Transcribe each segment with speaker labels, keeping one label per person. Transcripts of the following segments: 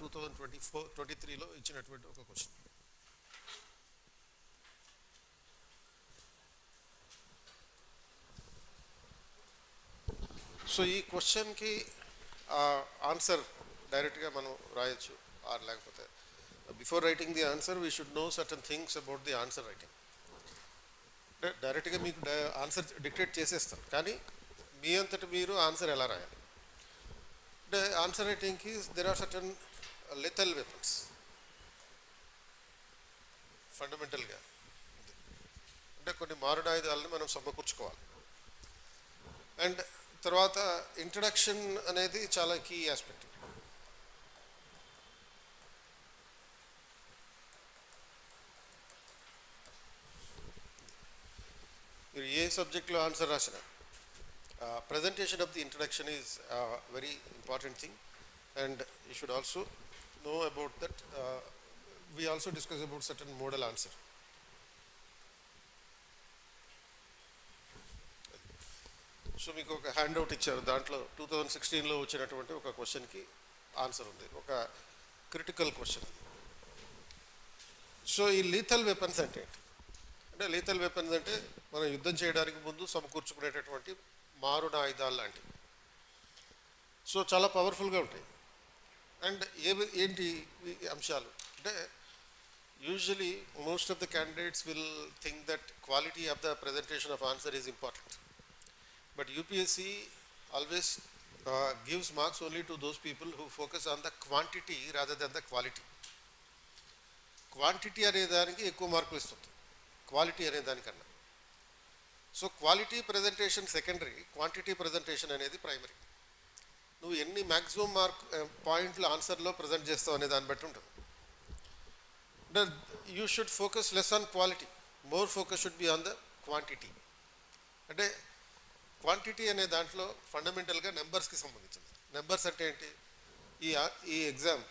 Speaker 1: 2023లో ఇచ్చినటువంటి ఒక question. So ఈ క్వశ్చన్కి ఆన్సర్ డైరెక్ట్గా మనం రాయొచ్చు, ఆర్ లేకపోతే before writing the answer we should know certain things about the answer writing. అంటే డైరెక్ట్గా మీకు ఆన్సర్ డిక్టేట్ చేసేస్తాం, కానీ మీ అంతటి మీరు ఆన్సర్ ఎలా రాయాలి అంటే ఆన్సర్ రైటింగ్కి there are certain lethal weapons ఫండమెంటల్గా. అంటే కొన్ని మారణాయుధాలని మనం సమకూర్చుకోవాలి. అండ్ తర్వాత ఇంట్రడక్షన్ అనేది చాలా కీ ఆస్పెక్ట్. మీరు ఏ సబ్జెక్ట్లో ఆన్సర్ రాసినా presentation of the introduction is a very important thing, and you should also know about that. We also discuss about certain model answer. So మీకు ఒక హ్యాండ్ అవుట్ ఇచ్చారు, దాంట్లో 2016లో వచ్చినటువంటి ఒక క్వశ్చన్కి ఆన్సర్ ఉంది, ఒక క్రిటికల్ క్వశ్చన్. సో ఈ లీథల్ వెపన్స్ అంటే ఏంటి అంటే లీథల్ వెపన్స్ అంటే మనం యుద్ధం చేయడానికి ముందు సమకూర్చుకునేటటువంటి మారుణ ఆయుధాలు లాంటివి. సో చాలా పవర్ఫుల్గా ఉంటాయి. అండ్ ఏంటి అంశాలు అంటే usually most of the candidates will think that quality of the presentation of answer is important, but UPSC always gives marks only to those people who focus on the quantity rather than the quality. Quantity అనే దానికి ఎక్కువ మార్కులు ఇస్తుంది quality అనే దానికన్నా. So quality presentation secondary, quantity presentation అనేది primary. నువ్వు ఎన్ని మ్యాక్సిమం మార్క్ పాయింట్లు ఆన్సర్లో ప్రజెంట్ చేస్తావు అనే దాన్ని బట్టి ఉంటుంది. అంటే you should focus less on quality, more focus should be on the quantity. అంటే క్వాంటిటీ అనే దాంట్లో ఫండమెంటల్గా నెంబర్స్కి సంబంధించింది. నెంబర్స్ అంటే ఏంటి, ఈ ఎగ్జామ్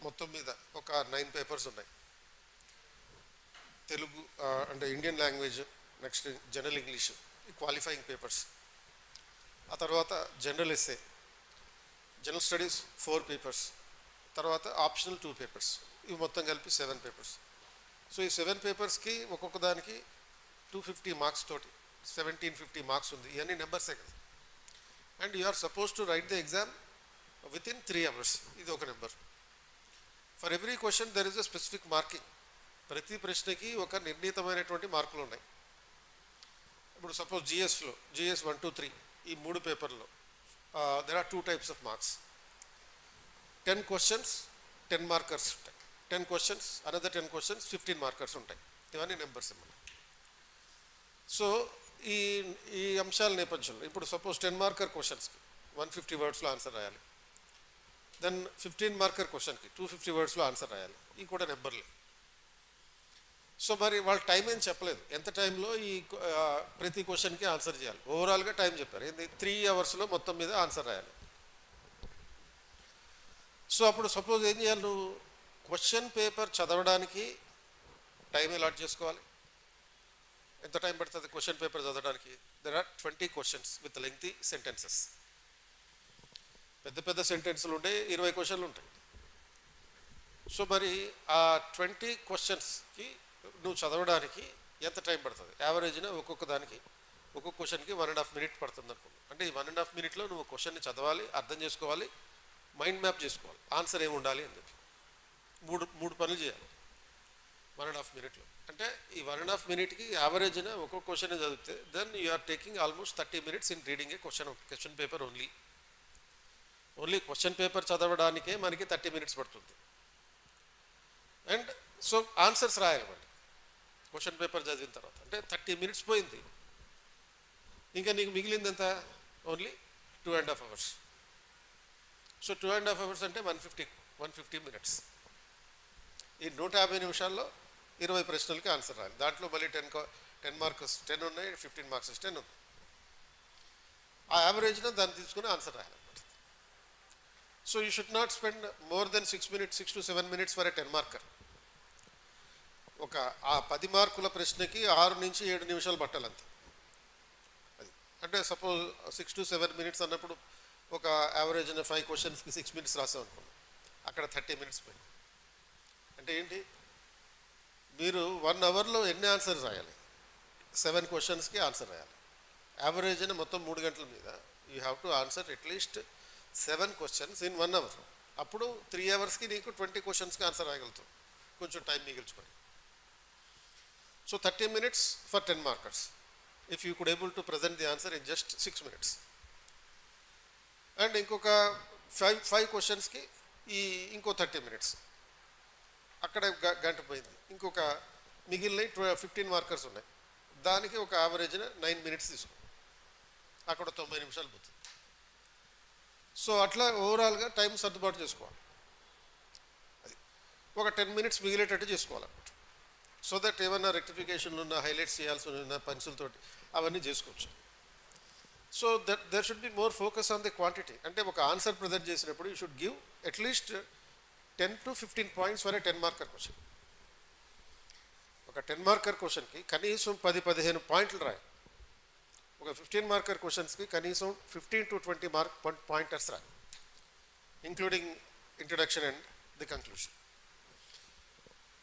Speaker 1: మొత్తం మీద ఒక 9 పేపర్స్ ఉన్నాయి. తెలుగు అంటే Indian language, next general English, qualifying papers, ఆ తర్వాత general essay, general studies 4 papers, తర్వాత ఆప్షనల్ 2 పేపర్స్, ఇవి మొత్తం కలిపి 7 పేపర్స్. సో ఈ 7 పేపర్స్కి ఒక్కొక్క దానికి 250 మార్క్స్ తోటి 1750 మార్క్స్ ఉంది. ఇవన్నీ నెంబర్సే కదా. And you are suppose to write the exam within 3 hours. ఇది ఒక నెంబర్. For every question there is a specific marking. ప్రతి ప్రశ్నకి ఒక నిర్ణీతమైనటువంటి మార్కులు ఉన్నాయి. ఇప్పుడు సపోజ్ జిఎస్లో జిఎస్ 1, 2, 3 ఈ 3 పేపర్లో there are 2 types of marks. 10 questions 10 markers ఉంటాయి. 10 questions అనదర్ 10 questions 15 మార్కర్స్ ఉంటాయి. ఇవన్నీ నెంబర్స్ ఏమన్నా. సో ఈ అంశాల నేపథ్యంలో ఇప్పుడు సపోజ్ 10 మార్కర్ క్వశ్చన్స్కి 150 wordsలో ఆన్సర్ రాయాలి. దెన్ 15 మార్కర్ క్వశ్చన్కి 250 wordsలో ఆన్సర్ రాయాలి. ఇవి కూడా నెంబర్లే. సో మరి వాళ్ళు టైం ఏం చెప్పలేదు, ఎంత టైంలో ఈ ప్రతి క్వశ్చన్కి ఆన్సర్ చేయాలి. ఓవరాల్గా టైం చెప్పారు, ఏంది 3 hours మొత్తం మీద ఆన్సర్ రాయాలి. సో అప్పుడు సపోజ్ ఏం చేయాలి, నువ్వు క్వశ్చన్ పేపర్ చదవడానికి టైం అలాట్ చేసుకోవాలి. ఎంత టైం పడుతుంది క్వశ్చన్ పేపర్ చదవడానికి? There are 20 questions with lengthy sentences. పెద్ద పెద్ద సెంటెన్సులు ఉంటాయి, 20 questions ఉంటాయి. సో మరి ఆ 20 questionsకి నువ్వు చదవడానికి ఎంత టైం పడుతుంది? యావరేజ్న ఒక్కొక్క దానికి ఒక్కొక్క క్వశ్చన్కి 1.5 minute పడుతుంది అనుకోండి. అంటే ఈ 1.5 minute నువ్వు క్వశ్చన్ని చదవాలి, అర్థం చేసుకోవాలి, మైండ్ మ్యాప్ చేసుకోవాలి, ఆన్సర్ ఏమి ఉండాలి అని చెప్పి మూడు పనులు చేయాలి 1.5 minute. అంటే ఈ 1.5 minuteకి యావరేజ్న ఒక్కొక్క క్వశ్చన్ చదివితే then you are taking almost 30 minutes in reading a question paper only question paper చదవడానికే మనకి 30 minutes పడుతుంది. అండ్ సో ఆన్సర్స్ రాయాలి మళ్ళీ క్వశ్చన్ పేపర్ చదివిన తర్వాత. అంటే 30 minutes పోయింది, ఇంకా నీకు మిగిలింది ఎంత? Only 2.5 hours. సో 2.5 hours అంటే 150 minutes. ఈ 150 నిమిషాల్లో 20 ప్రశ్నలకి ఆన్సర్ రాయాలి. దాంట్లో మళ్ళీ 10 మార్క్స్ 10 ఉన్నాయి, 15 మార్క్స్ 10 ఉన్నాయి. ఆ యావరేజ్లో దాన్ని తీసుకుని ఆన్సర్ రాయాలన్నమాట. So you should not spend more than 6 to 7 minutes for a 10 marker. ఒక ఆ 10 మార్కుల ప్రశ్నకి 6 నుంచి 7 నిమిషాలు పట్టాలంతే. అది అంటే సపోజ్ 6 to 7 minutes అన్నప్పుడు ఒక యావరేజ్ 5 questionsకి 6 minutes రాసాం అనుకోండి. అక్కడ 30 minutes పోయింది. అంటే ఏంటి, మీరు 1 hourలో ఎన్ని ఆన్సర్స్ రాయాలి? 7 questions ఆన్సర్ రాయాలి. యావరేజ్ అయినా మొత్తం 3 గంటల మీద you have to answer at least 7 questions in 1 hour. అప్పుడు 3 hours నీకు 20 questions ఆన్సర్ రాయగలుగుతాం, కొంచెం టైం మిగిల్చుకొని. So 30 minutes for 10 markers if you could able to present the answer in just 6 minutes. And ఇంకొక 5 questions ఇంకో 30 minutes, అక్కడ గంట పోయింది. ఇంకొక మిగిలిన 15 markers ఉన్నాయి, దానికి ఒక యావరేజ్న 9 minutes తీసుకో, అక్కడ 90 నిమిషాలు పోతుంది. సో అట్లా ఓవరాల్గా టైం సర్దుబాటు చేసుకోవాలి. అది ఒక 10 minutes మిగిలేటట్టు చేసుకోవాలన్నమాట. సో దట్ ఏమన్నా రెక్టిఫికేషన్లు ఉన్న, హైలైట్స్ చేయాల్సి ఉన్న పెన్సిల్తోటి అవన్నీ చేసుకోవచ్చు. So that there should be more focus on the quantity. అంటే ఒక ఆన్సర్ ప్రజెంట్ చేసినప్పుడు you should give at least 10 to 15 points for a 10 marker question. ఒక 10 marker క్వశ్చన్కి కనీసం 10-15 పాయింట్లు రాయి. ఒక 15 marker క్వశ్చన్స్కి కనీసం 15 to 20 pointers రాయి, including introduction and the conclusion.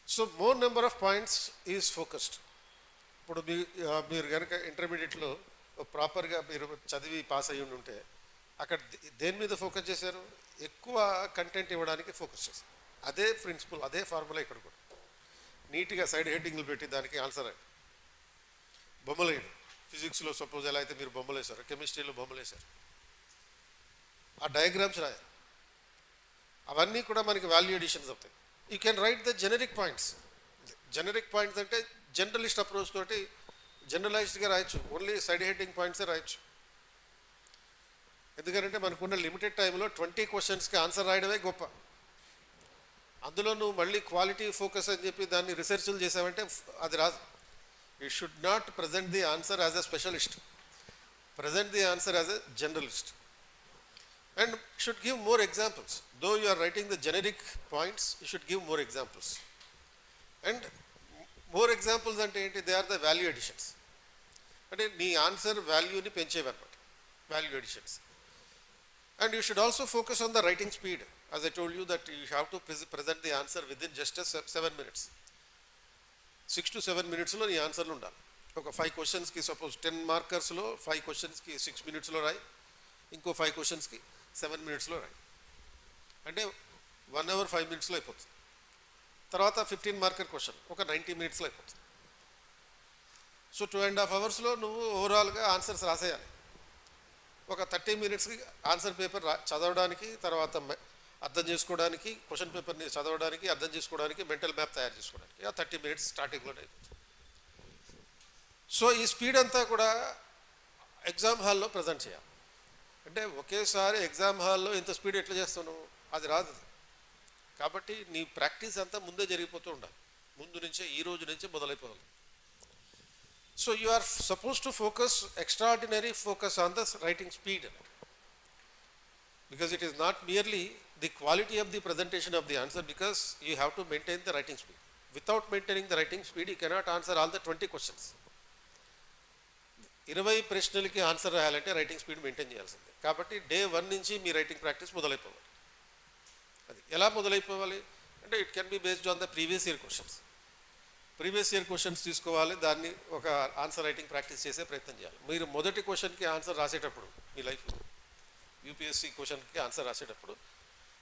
Speaker 1: So more number of points is focused. ఇప్పుడు మీరు కనుక ఇంటర్మీడియట్లో ప్రాపర్గా మీరు చదివి పాస్ అయ్యి ఉంటే అక్కడ దేని మీద ఫోకస్ చేశారు? ఎక్కువ కంటెంట్ ఇవ్వడానికి ఫోకస్ చేశారు. అదే ప్రిన్సిపల్, అదే ఫార్ములా ఇక్కడ కూడా. నీట్గా సైడ్ హెడ్డింగ్లు పెట్టి దానికి ఆన్సర్ అయ్యి బొమ్మలు వేయండి. ఫిజిక్స్లో సపోజ్ ఎలా అయితే మీరు బొమ్మలు వేశారు, కెమిస్ట్రీలో బొమ్మలు వేశారు, ఆ డయాగ్రామ్స్ రాయాలి. అవన్నీ కూడా మనకి వాల్యూ ఎడిషన్స్ అవుతాయి. You can write the generic points. Generic points అంటే జనరలిస్ట్ అప్రోచ్ తోటి జనరలైజ్డ్గా రాయొచ్చు, ఓన్లీ సైడ్ హెడ్డింగ్ పాయింట్సే రాయొచ్చు. ఎందుకంటే మనకున్న లిమిటెడ్ టైంలో 20 questions ఆన్సర్ రాయడమే గొప్ప. అందులో నువ్వు మళ్ళీ క్వాలిటీ ఫోకస్ అని చెప్పి దాన్ని రీసెర్చ్లు చేసావంటే అది రాదు. You should not present the answer as a specialist, present the answer as a generalist. And should give more examples. Though you are writing the generic points, you should give more examples. And more examples ante enti, they are the value additions. Ante nee answer value ni penchevi annamata, value additions. And you should also focus on the writing speed. As I told you that you have to present the answer within just 7 minutes. 6 to 7 minutes lo nee answer lu undali. Oka 5 questions ki suppose 10 markers lo 5 questions ki 6 minutes lo rai, ఇంకో 5 questions 7 minutes రాయి. అంటే 1 hour 5 minutes అయిపోతుంది. తర్వాత 15 marker question ఒక 90 minutes అయిపోతుంది. So 2.5 hours నువ్వు ఓవరాల్గా answers రాసేయాలి. ఒక 30 minutes ఆన్సర్ పేపర్ చదవడానికి, తర్వాత అర్థం చేసుకోవడానికి, క్వశ్చన్ పేపర్ని చదవడానికి, అర్థం చేసుకోవడానికి, మెంటల్ మ్యాప్ తయారు చేసుకోవడానికి 30 minutes స్టార్టింగ్లోనే అయిపోతుంది. సో ఈ స్పీడ్ అంతా కూడా ఎగ్జామ్ హాల్లో ప్రజెంట్ చేయాలి. అంటే ఒకేసారి ఎగ్జామ్ హాల్లో ఇంత స్పీడ్ ఎట్లా చేస్తున్నావు, అది రాదు. కాబట్టి నీ ప్రాక్టీస్ అంతా ముందే జరిగిపోతూ ఉండాలి, ముందు నుంచే, ఈ రోజు నుంచే మొదలైపోవాలి. So you are suppose to focus extraordinary focus on the writing speed, because it is not merely the quality of the presentation of the answer, because you have to maintain the writing speed. Without maintaining the writing speed you cannot answer all the 20 questions. 20 ప్రశ్నలకి answer రాయాలంటే writing speed maintain చేయాల్సిందే. కాబట్టి day 1 నుంచి మీ writing practice మొదలైపోవాలి. అది ఎలా మొదలైపోవాలి అంటే it can be based on the previous year questions. Previous year questions తీసుకోవాలి, దాన్ని ఒక ఆన్సర్ రైటింగ్ ప్రాక్టీస్ చేసే ప్రయత్నం చేయాలి. మీరు మొదటి క్వశ్చన్కి ఆన్సర్ రాసేటప్పుడు మీ లైఫ్లో యూపీఎస్సీ క్వశ్చన్కి ఆన్సర్ రాసేటప్పుడు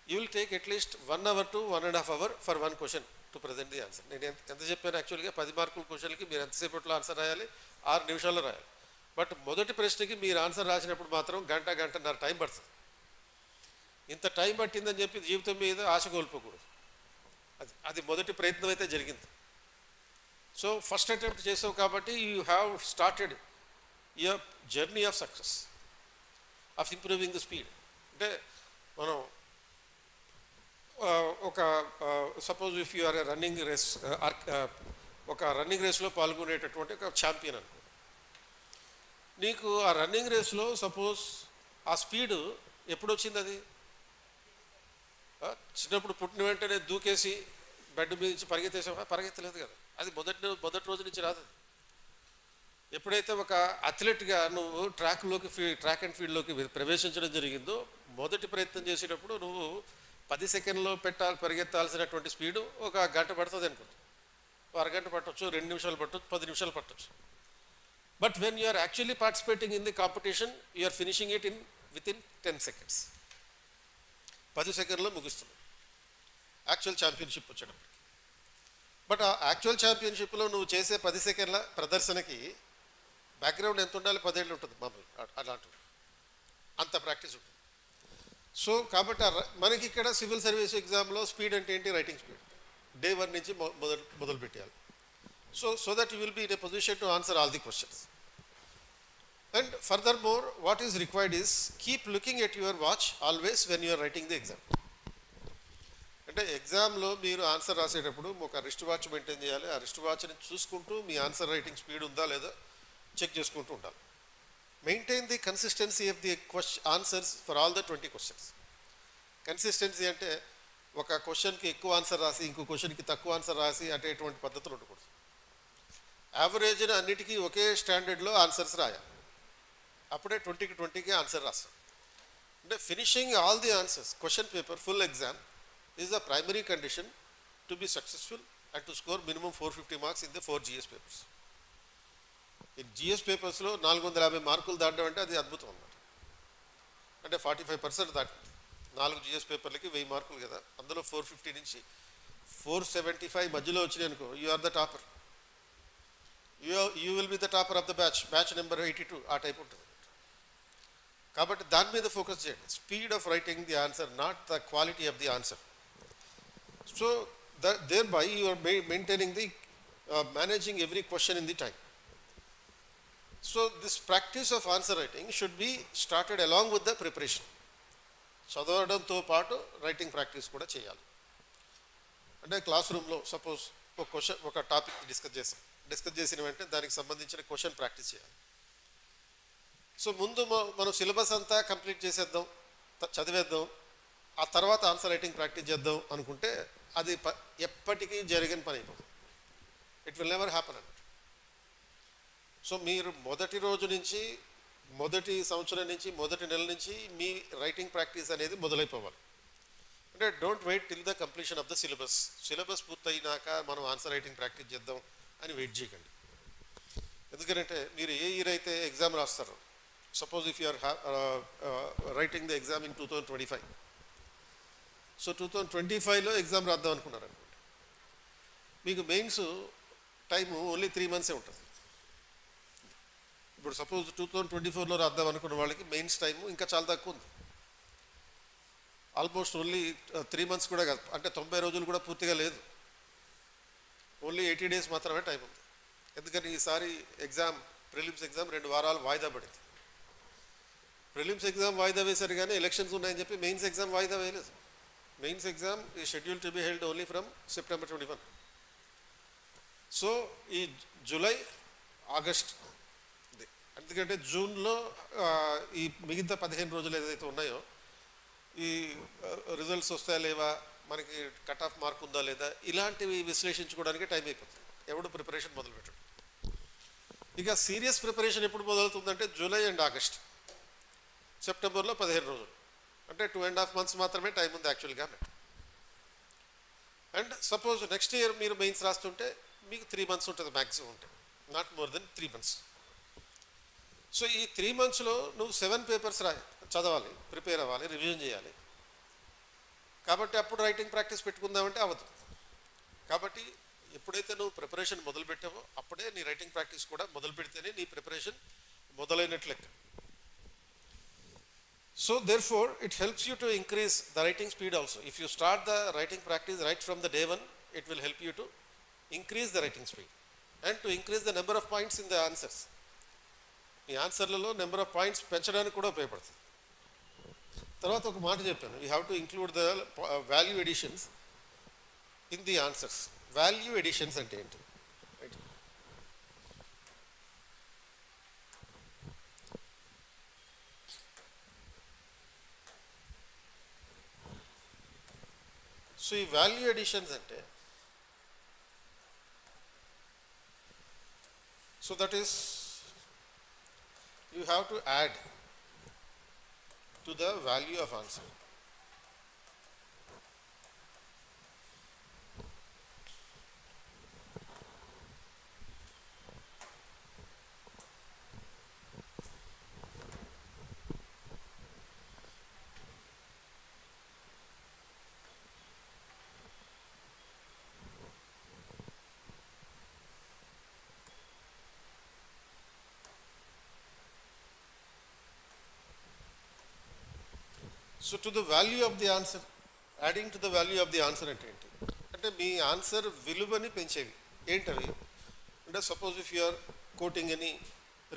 Speaker 1: you will take at least 1 hour to 1.5 hours for 1 question to present the answer. నేను ఎంత చెప్పాను, యాక్చువల్గా 10 మార్కుల క్వశ్చన్కి మీరు ఎంతసేపట్లో ఆన్సర్ రాయాలి, 6 నిమిషాల్లో రాయాలి. బట్ మొదటి ప్రశ్నకి మీరు ఆన్సర్ రాసినప్పుడు మాత్రం గంటన్నర టైం పడుతుంది. ఇంత టైం పట్టిందని చెప్పి జీవితం మీద ఆశ కోల్పోకూడదు. అది మొదటి ప్రయత్నం అయితే జరిగింది. సో ఫస్ట్ అటెంప్ట్ చేసావు కాబట్టి you have started your journey of success of improving the speed. అంటే మనం ఒక suppose if you are a running race, ఒక రన్నింగ్ రేస్లో పాల్గొనేటటువంటి ఒక ఛాంపియన్ అనుకో, నీకు ఆ రన్నింగ్ రేస్లో సపోజ్ ఆ స్పీడు ఎప్పుడు వచ్చింది? అది చిన్నప్పుడు పుట్టిన వెంటనే దూకేసి బెడ్ మీద నుంచి పరిగెత్తేసామా? పరిగెత్తలేదు కదా. అది మొదటి రోజు నుంచి రాదు. ఎప్పుడైతే ఒక అథ్లెట్గా నువ్వు ట్రాక్ అండ్ ఫీల్డ్లోకి ప్రవేశించడం జరిగిందో, మొదటి ప్రయత్నం చేసేటప్పుడు నువ్వు 10 సెకండ్లో పరిగెత్తాల్సినటువంటి స్పీడు ఒక గంట పడుతుంది అనుకుంటుంది, అరగంట పట్టవచ్చు, 2 నిమిషాలు పట్టవచ్చు, 10 నిమిషాలు పట్టవచ్చు. But when you are actually participating in the competition you are finishing it within 10 seconds. 10 సెకండ్లో ముగిస్తుంది యాక్చువల్ ఛాంపియన్షిప్ వచ్చేటప్పటికి. బట్ ఆ యాక్చువల్ ఛాంపియన్షిప్లో నువ్వు చేసే 10 సెకండ్ల ప్రదర్శనకి బ్యాక్గ్రౌండ్ ఎంత ఉండాలి? 10 ఏళ్ళు ఉంటుంది మామూలు, అలాంటివి అంత ప్రాక్టీస్ ఉంటుంది. సో కాబట్టి మనకి ఇక్కడ సివిల్ సర్వీస్ ఎగ్జామ్లో స్పీడ్ అంటే ఏంటి? Writing speed. డే 1 నుంచి మొదలు పెట్టాలి. So that you will be in a position to answer all the questions. And furthermore what is required is keep looking at your watch always when you're writing the exam. అంటే ఎగ్జామ్లో మీరు answer రాసేటప్పుడు ఒక wrist watch maintain చేయాలి. ఆ wrist వాచ్ని చూసుకుంటూ మీ answer writing speed ఉందా లేదా చెక్ చేసుకుంటూ ఉండాలి. Maintain the consistency of the answers for all the 20 questions. Consistency అంటే ఒక క్వశ్చన్కి ఎక్కువ ఆన్సర్ రాసి ఇంకో క్వశ్చన్కి తక్కువ ఆన్సర్ రాసి అంటే ఎటువంటి పద్ధతులు ఉండకూడదు. యావరేజ్న అన్నిటికీ ఒకే స్టాండర్డ్లో ఆన్సర్స్ రాయాలి. అప్పుడే 20కి 20కి ఆన్సర్ రాస్తాం. అంటే finishing all the answers question paper full exam is the primary condition to be successful and to score minimum 450 marks in the 4 GS papers. ఈ GS పేపర్స్లో 450 మార్కులు దాటడం అంటే అది అద్భుతం అన్నమాట. అంటే 45% దాటి 4 GS పేపర్లకి 1000 మార్కులు కదా, అందులో 450 నుంచి 475 మధ్యలో వచ్చినాయి అనుకో, you are the topper. You will be the topper of the batch number 82 ఆ టైప్ ఉంటుంది. కాబట్టి దాని మీద ఫోకస్ చేయండి. Speed of writing the answer, not the quality of the answer. So thereby you are maintaining the managing every question in the time. So this practice of answer writing should be started along with the preparation. చదవడంతో పాటు writing practice కూడా చేయాలి. అంటే class రూమ్లో suppose ఒక topic discuss చేసిన వెంటనే దానికి సంబంధించిన క్వశ్చన్ ప్రాక్టీస్ చేయాలి. సో ముందు మనం సిలబస్ అంతా కంప్లీట్ చేసేద్దాం, చదివేద్దాం, ఆ తర్వాత ఆన్సర్ రైటింగ్ ప్రాక్టీస్ చేద్దాం అనుకుంటే అది ఎప్పటికీ జరిగిన పని అయిపోతుంది. ఇట్ విల్ నెవర్ హ్యాపన్ అన్నమాట. సో మీరు మొదటి రోజు నుంచి, మొదటి సంవత్సరం నుంచి, మొదటి నెల నుంచి మీ రైటింగ్ ప్రాక్టీస్ అనేది మొదలైపోవాలి. అంటే don't wait till the completion of the syllabus. Syllabus పూర్తయినాక మనం ఆన్సర్ రైటింగ్ ప్రాక్టీస్ చేద్దాం అని వెయిట్ చేయకండి. ఎందుకంటే మీరు ఏ ఇయర్ అయితే ఎగ్జామ్ రాస్తారో, suppose if you are writing the exam in 2025, so 2025లో ఎగ్జామ్ రాద్దాం అనుకున్నారు అనుకోండి, మీకు మెయిన్స్ టైము ఓన్లీ 3 మంత్సే ఉంటుంది. ఇప్పుడు సపోజ్ 2024లో రాద్దాం అనుకున్న వాళ్ళకి మెయిన్స్ టైము ఇంకా చాలా తక్కువ ఉంది. ఆల్మోస్ట్ ఓన్లీ 3 మంత్స్ కూడా కాదు, అంటే 90 రోజులు కూడా పూర్తిగా లేదు. ఓన్లీ 80 డేస్ మాత్రమే టైం ఉంది. ఎందుకని ఈసారి ప్రిలిమ్స్ ఎగ్జామ్ 2 వారాలు వాయిదా పడింది. ప్రిలిమ్స్ ఎగ్జామ్ వాయిదా వేశారు కానీ ఎలక్షన్స్ ఉన్నాయని చెప్పి మెయిన్స్ ఎగ్జామ్ వాయిదా వేయలేదు. మెయిన్స్ ఎగ్జామ్ ఈ schedule to be held only from September 21. So ఈ జూలై, ఆగస్ట్, ఎందుకంటే జూన్లో ఈ మిగతా 15 రోజులు ఏదైతే ఉన్నాయో ఈ రిజల్ట్స్ వస్తాయా లేవా, మనకి కట్ ఆఫ్ మార్క్ ఉందా లేదా, ఇలాంటివి విశ్లేషించుకోవడానికి టైం అయిపోతుంది. ఎవడు ప్రిపరేషన్ మొదలుపెట్టడు. ఇక సీరియస్ ప్రిపరేషన్ ఎప్పుడు మొదలవుతుందంటే జూలై అండ్ ఆగస్ట్. సెప్టెంబర్లో 15 రోజులు, అంటే 2.5 months మాత్రమే టైం ఉంది యాక్చువల్గా. అండ్ సపోజ్ నెక్స్ట్ ఇయర్ మీరు మెయిన్స్ రాస్తుంటే మీకు 3 months ఉంటుంది మ్యాక్సిమం, ఉంటే not more then 3 months. So ఈ 3 monthsలో నువ్వు 7 పేపర్స్ చదవాలి, ప్రిపేర్ అవ్వాలి, రివిజన్ చేయాలి. కాబట్టి అప్పుడు రైటింగ్ ప్రాక్టీస్ పెట్టుకుందామంటే అవ్వదు. కాబట్టి ఎప్పుడైతే నువ్వు ప్రిపరేషన్ మొదలు పెట్టావో అప్పుడే నీ రైటింగ్ ప్రాక్టీస్ కూడా మొదలు పెడితేనే నీ ప్రిపరేషన్ మొదలైనట్లు లెక్క. So therefore it helps you to increase the writing speed also. If you start the writing practice right from the day 1, it will help you to increase the writing speed and to increase the number of points in the answers. ఈ ఆన్సర్లలో number of points పెంచడానికి కూడా ఉపయోగపడుతుంది. తర్వాత ఒక మాట చెప్పాను, you have to include the value additions in the answers. Value additions అంటే ఏంటి? సో ఈ వాల్యూ ఎడిషన్స్ అంటే, so that is you have to add to the value of answer. So to the value of the answer, adding to the value of the answer అంటే ఏంటి అంటే మీ answer విలువని పెంచేవి ఏంటవి అంటే suppose if you are quoting any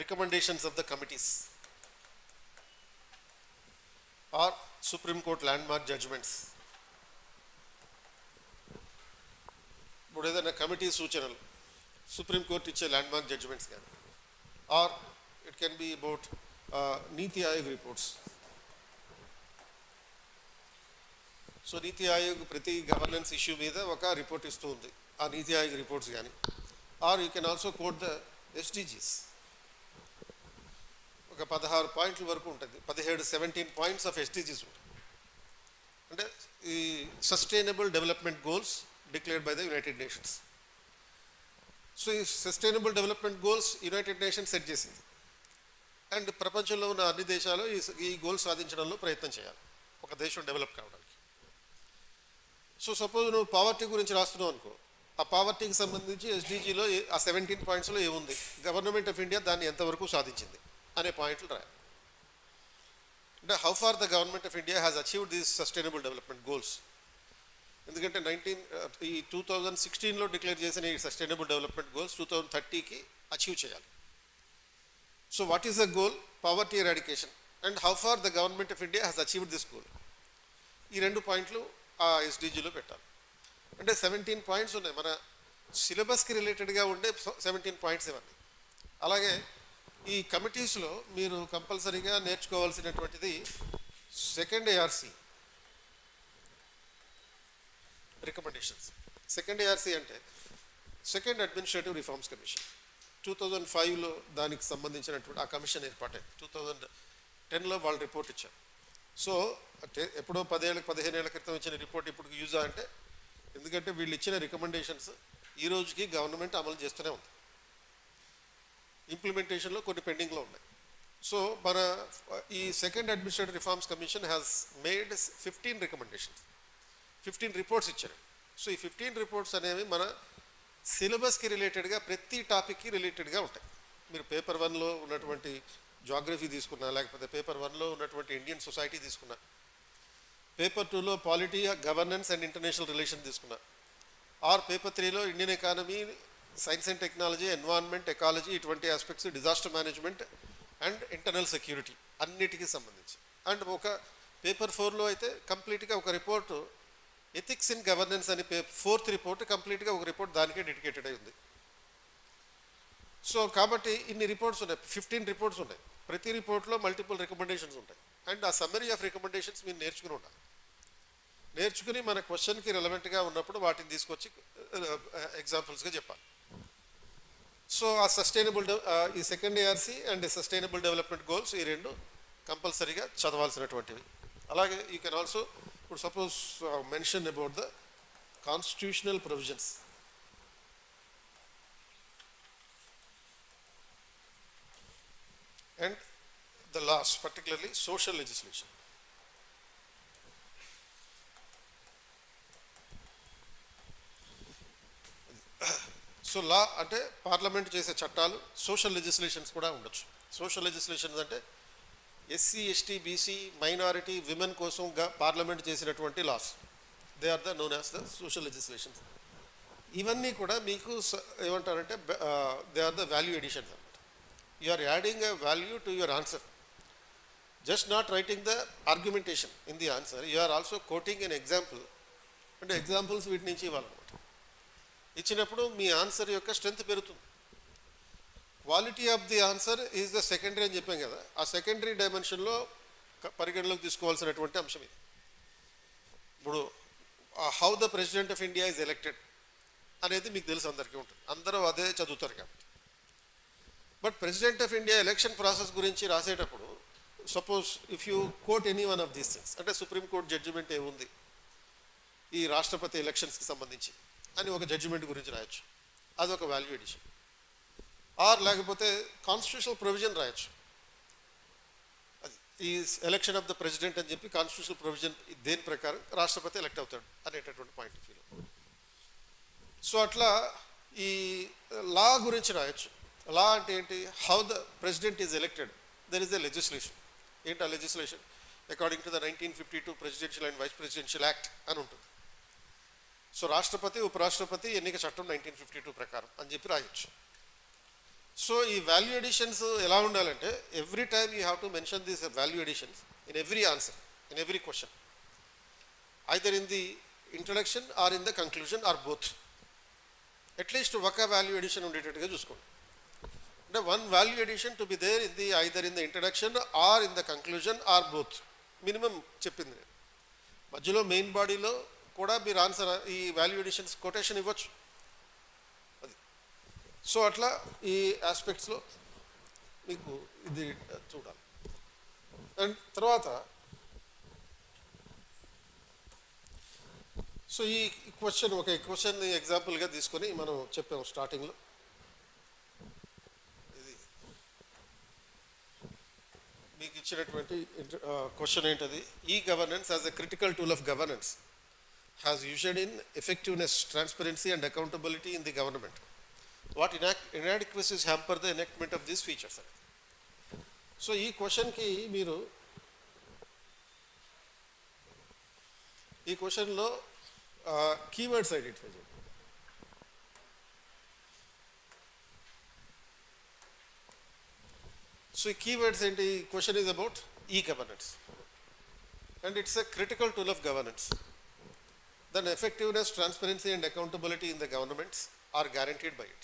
Speaker 1: recommendations of the committees or supreme court landmark judgements, ఇప్పుడు ఏదైనా కమిటీ సూచనలు సుప్రీం కోర్ట్ ఇచ్చే ల్యాండ్ మార్క్ జడ్జ్మెంట్స్ కానీ or it can be about Niti Aayog reports. So నీతి ఆయోగ్ ప్రతి గవర్నెన్స్ ఇష్యూ మీద ఒక report ఇస్తూ ఉంది, ఆ నీతి ఆయోగ్ రిపోర్ట్స్ కానీ or you can also quote the SDGs. ఒక 16 పాయింట్ల వరకు ఉంటుంది, 17 పాయింట్స్ ఆఫ్ ఎస్డిజీస్ ఉంటాయి. అంటే ఈ sustainable development goals declared by the United Nations. So ఈ sustainable development goals United Nations set చేసింది అండ్ ప్రపంచంలో ఉన్న అన్ని దేశాలు ఈ గోల్స్ సాధించడంలో ప్రయత్నం చేయాలి ఒక దేశం డెవలప్ కావడానికి. సో సపోజ్ నువ్వు పావర్టీ గురించి రాస్తున్నావు అనుకో, ఆ పావర్టీకి సంబంధించి ఎస్డిజిలో ఆ 17 పాయింట్స్లో ఏముంది, గవర్నమెంట్ ఆఫ్ ఇండియా దాన్ని ఎంతవరకు సాధించింది అనే పాయింట్లు రాయాలి. అంటే how for the government of India has achieved these sustainable development goals. ఎందుకంటే 2016లో డిక్లేర్ చేసిన ఈ సస్టైనబుల్ డెవలప్మెంట్ గోల్స్ 2030కి అచీవ్ చేయాలి. So what is the goal? Poverty eradication. And how for the government of India has achieved this goal. ఈ 2 పాయింట్లు ఆ ఎస్డిజిలో పెట్టాలి. అంటే 17 points ఉన్నాయి, మన సిలబస్కి రిలేటెడ్గా ఉండే 17 పాయింట్స్ ఇవన్నీ. అలాగే ఈ కమిటీస్లో మీరు కంపల్సరీగా నేర్చుకోవాల్సినటువంటిది second ARC recommendations. Second ARC అంటే సెకండ్ అడ్మినిస్ట్రేటివ్ రిఫార్మ్స్ కమిషన్. 2005లో దానికి సంబంధించినటువంటి ఆ కమిషన్ ఏర్పాటైంది. 2010లో వాళ్ళు రిపోర్ట్ ఇచ్చారు. సో అంటే ఎప్పుడో 10-15 ఏళ్ల క్రితం ఇచ్చిన రిపోర్ట్ ఇప్పుడు యూజా అంటే, ఎందుకంటే వీళ్ళు ఇచ్చిన రికమెండేషన్స్ ఈ రోజుకి గవర్నమెంట్ అమలు చేస్తూనే ఉంది. ఇంప్లిమెంటేషన్లో కొన్ని పెండింగ్లో ఉన్నాయి. సో మన ఈ second administrative reforms commission has made 15 recommendations, 15 reports ఇచ్చారు. సో ఈ 15 రిపోర్ట్స్ అనేవి మన సిలబస్కి రిలేటెడ్గా ప్రతి టాపిక్కి రిలేటెడ్గా ఉంటాయి. మీరు పేపర్ 1లో ఉన్నటువంటి జాగ్రఫీ తీసుకున్నా, లేకపోతే పేపర్ 1లో ఉన్నటువంటి ఇండియన్ సొసైటీ తీసుకున్నా, పేపర్ 2లో polity, governance and international relation తీసుకున్నా, ఆర్ పేపర్ 3లో Indian economy, science and technology, environment, ecology, ఇటువంటి aspects, disaster management and internal security అన్నిటికీ సంబంధించి. అండ్ ఒక పేపర్ 4లో అయితే కంప్లీట్గా ఒక రిపోర్టు ఎథిక్స్ ఇన్ గవర్నెన్స్ అని 4th రిపోర్ట్ కంప్లీట్గా ఒక రిపోర్ట్ దానికే డెడికేటెడ్ అయి ఉంది. సో కాబట్టి ఇన్ని రిపోర్ట్స్ ఉన్నాయి, 15 రిపోర్ట్స్ ఉన్నాయి. ప్రతి రిపోర్ట్లో మల్టిపుల్ రికమెండేషన్స్ ఉంటాయి. అండ్ ఆ సమ్మరీ ఆఫ్ రికమెండేషన్స్ మీరు నేర్చుకుని ఉండాలి. నేర్చుకుని మన క్వశ్చన్కి రెలవెంట్గా ఉన్నప్పుడు వాటిని తీసుకొచ్చి ఎగ్జాంపుల్స్గా చెప్పాలి. సో ఆ సస్టైనబుల్ ఈ second ARC and sustainable development goals ఈ 2 కంపల్సరీగా చదవాల్సినటువంటివి. అలాగే యూ కెన్ ఆల్సో ఇప్పుడు suppose mention about the constitutional provisions. And the laws, particularly social legislation. So law అంటే పార్లమెంట్ చేసే చట్టాలు, సోషల్ లెజిస్లేషన్స్ కూడా ఉండొచ్చు. సోషల్ లెజిస్లేషన్స్ అంటే SC, ST, BC, minority, women కోసం పార్లమెంట్ చేసినటువంటి laws, they are the known as the social legislations. ఇవన్నీ కూడా మీకు ఏమంటారంటే they are the value editions. You are adding a value to your answer, just not writing the argumentation in the answer. You are also quoting an example, and examples వీటి నుంచి ఇవ్వాలన్నమాట. ఇచ్చినప్పుడు మీ answer యొక్క strength పెరుగుతుంది. Quality of the answer is the secondary అని చెప్పాం కదా, ఆ secondary డైమెన్షన్లో పరిగణలోకి తీసుకోవాల్సినటువంటి అంశం ఇది. ఇప్పుడు how the president of India is elected అనేది మీకు తెలుసు, అందరికీ ఉంటుంది, అందరూ అదే చదువుతారు కాబట్టి. But president of India election process గురించి రాసేటప్పుడు suppose if you quote any one of these things, అంటే సుప్రీంకోర్టు జడ్జిమెంట్ ఏముంది ఈ రాష్ట్రపతి ఎలక్షన్స్కి సంబంధించి అని ఒక జడ్జిమెంట్ గురించి రాయొచ్చు, అదొక వాల్యూ ఎడిషన్. ఆర్ లేకపోతే కాన్స్టిట్యూషనల్ ప్రొవిజన్ రాయొచ్చు, అది ఈ ఎలక్షన్ ఆఫ్ ద ప్రెసిడెంట్ అని చెప్పి కాన్స్టిట్యూషనల్ ప్రొవిజన్ దేని ప్రకారం రాష్ట్రపతి ఎలక్ట్ అవుతాడు అనేటటువంటి పాయింట్ ఆఫ్ వ్యూలో. సో అట్లా ఈ లా గురించి రాయొచ్చు. లా అంటే ఏంటి? How the president is elected, there is a legislation. ఏంటి ఆ legislation? According to the 1952 presidential and vice presidential act అని ఉంటుంది. సో రాష్ట్రపతి ఉపరాష్ట్రపతి ఎన్నిక చట్టం 1952 ప్రకారం అని చెప్పి రాయొచ్చు. సో ఈ వాల్యూ ఎడిషన్స్ ఎలా ఉండాలంటే every time you have to mention these value additions in every answer, in every question, either in the introduction or in the conclusion or both. At least ఒక వాల్యూ ఎడిషన్ ఉండేటట్టుగా చూసుకోండి. అంటే one value addition to be there in the either in the introduction or in the conclusion or both minimum చెప్పింది నేను. మధ్యలో main బాడీలో కూడా మీరు ఆన్సర్ ఈ వాల్యూ ఎడిషన్స్ కొటేషన్ ఇవ్వచ్చు అది. సో అట్లా ఈ ఆస్పెక్ట్స్లో మీకు ఇది చూడాలి. అండ్ తర్వాత సో ఈ క్వశ్చన్ ఒక క్వశ్చన్ ఎగ్జాంపుల్గా తీసుకొని మనం చెప్పాము స్టార్టింగ్లో. ఇది మీకు ఇచ్చినటువంటి క్వశ్చన్ ఏంటది, ఈ governance as a critical tool of governance has ushered in effectiveness, transparency and accountability in the government. What inadequacies hamper the enactment of these features? So ee question ki meeru ee question lo keywords identify cheyandi. So keywords enti question is about e-governance and it's a critical tool of governance. Then effectiveness, transparency and accountability in the governments are guaranteed by it.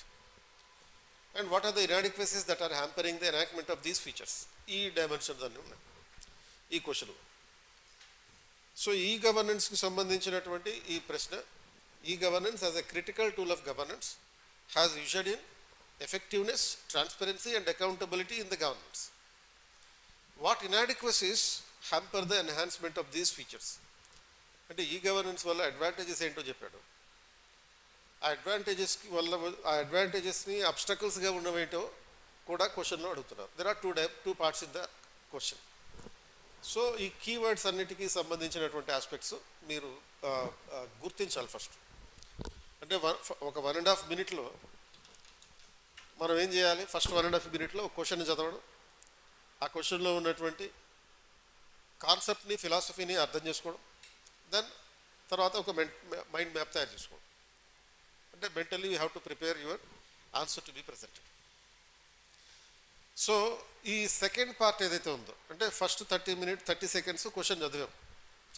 Speaker 1: And what are the inadequacies that are hampering the enactment of these features? E dimensions anni unnai ee question lo. So e-governance ki sambandhinchinaటువంటి ee prashna, e-governance as a critical tool of governance has ushered in effectiveness, transparency and accountability in the governments. What inadequacies hamper the enhancement of these features? అంటే e governance వల్ల advantages ఏంటో చెప్పాడు. ఆ అడ్వాంటేజెస్ని అబ్స్టకల్స్గా ఉన్నవేంటో కూడా క్వశ్చన్లో అడుగుతున్నారు. There are two parts in the question. So ఈ keywords అన్నిటికీ సంబంధించినటువంటి ఆస్పెక్ట్స్ మీరు గుర్తించాలి ఫస్ట్. అంటే ఒక 1.5 minutes మనం ఏం చేయాలి, ఫస్ట్ 1.5 minutes ఒక క్వశ్చన్ చదవడం, ఆ క్వశ్చన్లో ఉన్నటువంటి కాన్సెప్ట్ని ఫిలాసఫీని అర్థం చేసుకోవడం, దెన్ తర్వాత ఒక మైండ్ మ్యాప్ తయారు చేసుకోండి. అంటే mentally you have to prepare your answer to be presented. So ఈ సెకండ్ పార్ట్ ఏదైతే ఉందో అంటే ఫస్ట్ 30 seconds క్వశ్చన్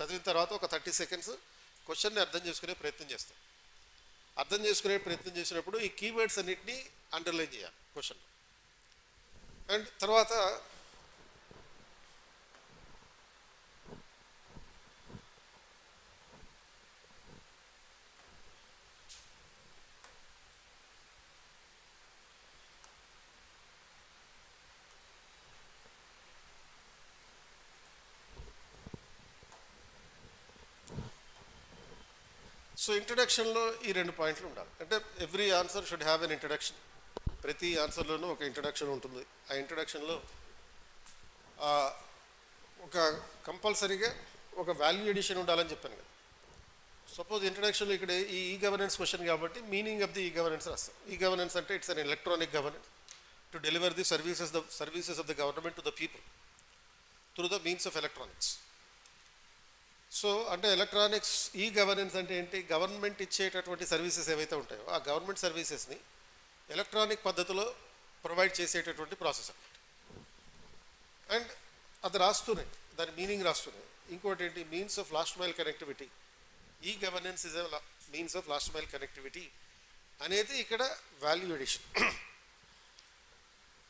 Speaker 1: చదివిన తర్వాత ఒక 30 seconds క్వశ్చన్ని అర్థం చేసుకునే ప్రయత్నం చేస్తాం. అర్థం చేసుకునే ప్రయత్నం చేసినప్పుడు ఈ కీవర్డ్స్ అన్నింటినీ అండర్లైన్ చేయాలి క్వశ్చన్లో. అండ్ తర్వాత సో ఇంట్రడక్షన్లో ఈ 2 పాయింట్లు ఉండాలి. అంటే every answer should have an introduction. ప్రతి ఆన్సర్లోనూ ఒక ఇంట్రడక్షన్ ఉంటుంది. ఆ ఇంట్రడక్షన్లో ఒక కంపల్సరీగా ఒక వాల్యూ ఎడిషన్ ఉండాలని చెప్పాను కదా. సపోజ్ ఇంట్రడక్షన్లో ఇక్కడ ఈ గవర్నెన్స్ క్వశ్చన్ కాబట్టి meaning of the e governance రాస్తాం. ఈ గవర్నెన్స్ అంటే it's an electronic governance to deliver the services of the government to the people through the means of electronics. So అంటే electronics e governance అంటే ఏంటి, government ఇచ్చేటటువంటి services ఏవైతే ఉంటాయో ఆ government సర్వీసెస్ని electronic పద్ధతిలో ప్రొవైడ్ చేసేటటువంటి ప్రాసెస్ అన్నమాట. అండ్ అది రాస్తూనే దాని మీనింగ్ రాస్తూనే ఇంకోటి ఏంటి, means of last mile connectivity. E governance is a means of last mile connectivity అనేది ఇక్కడ వాల్యూ ఎడిషన్.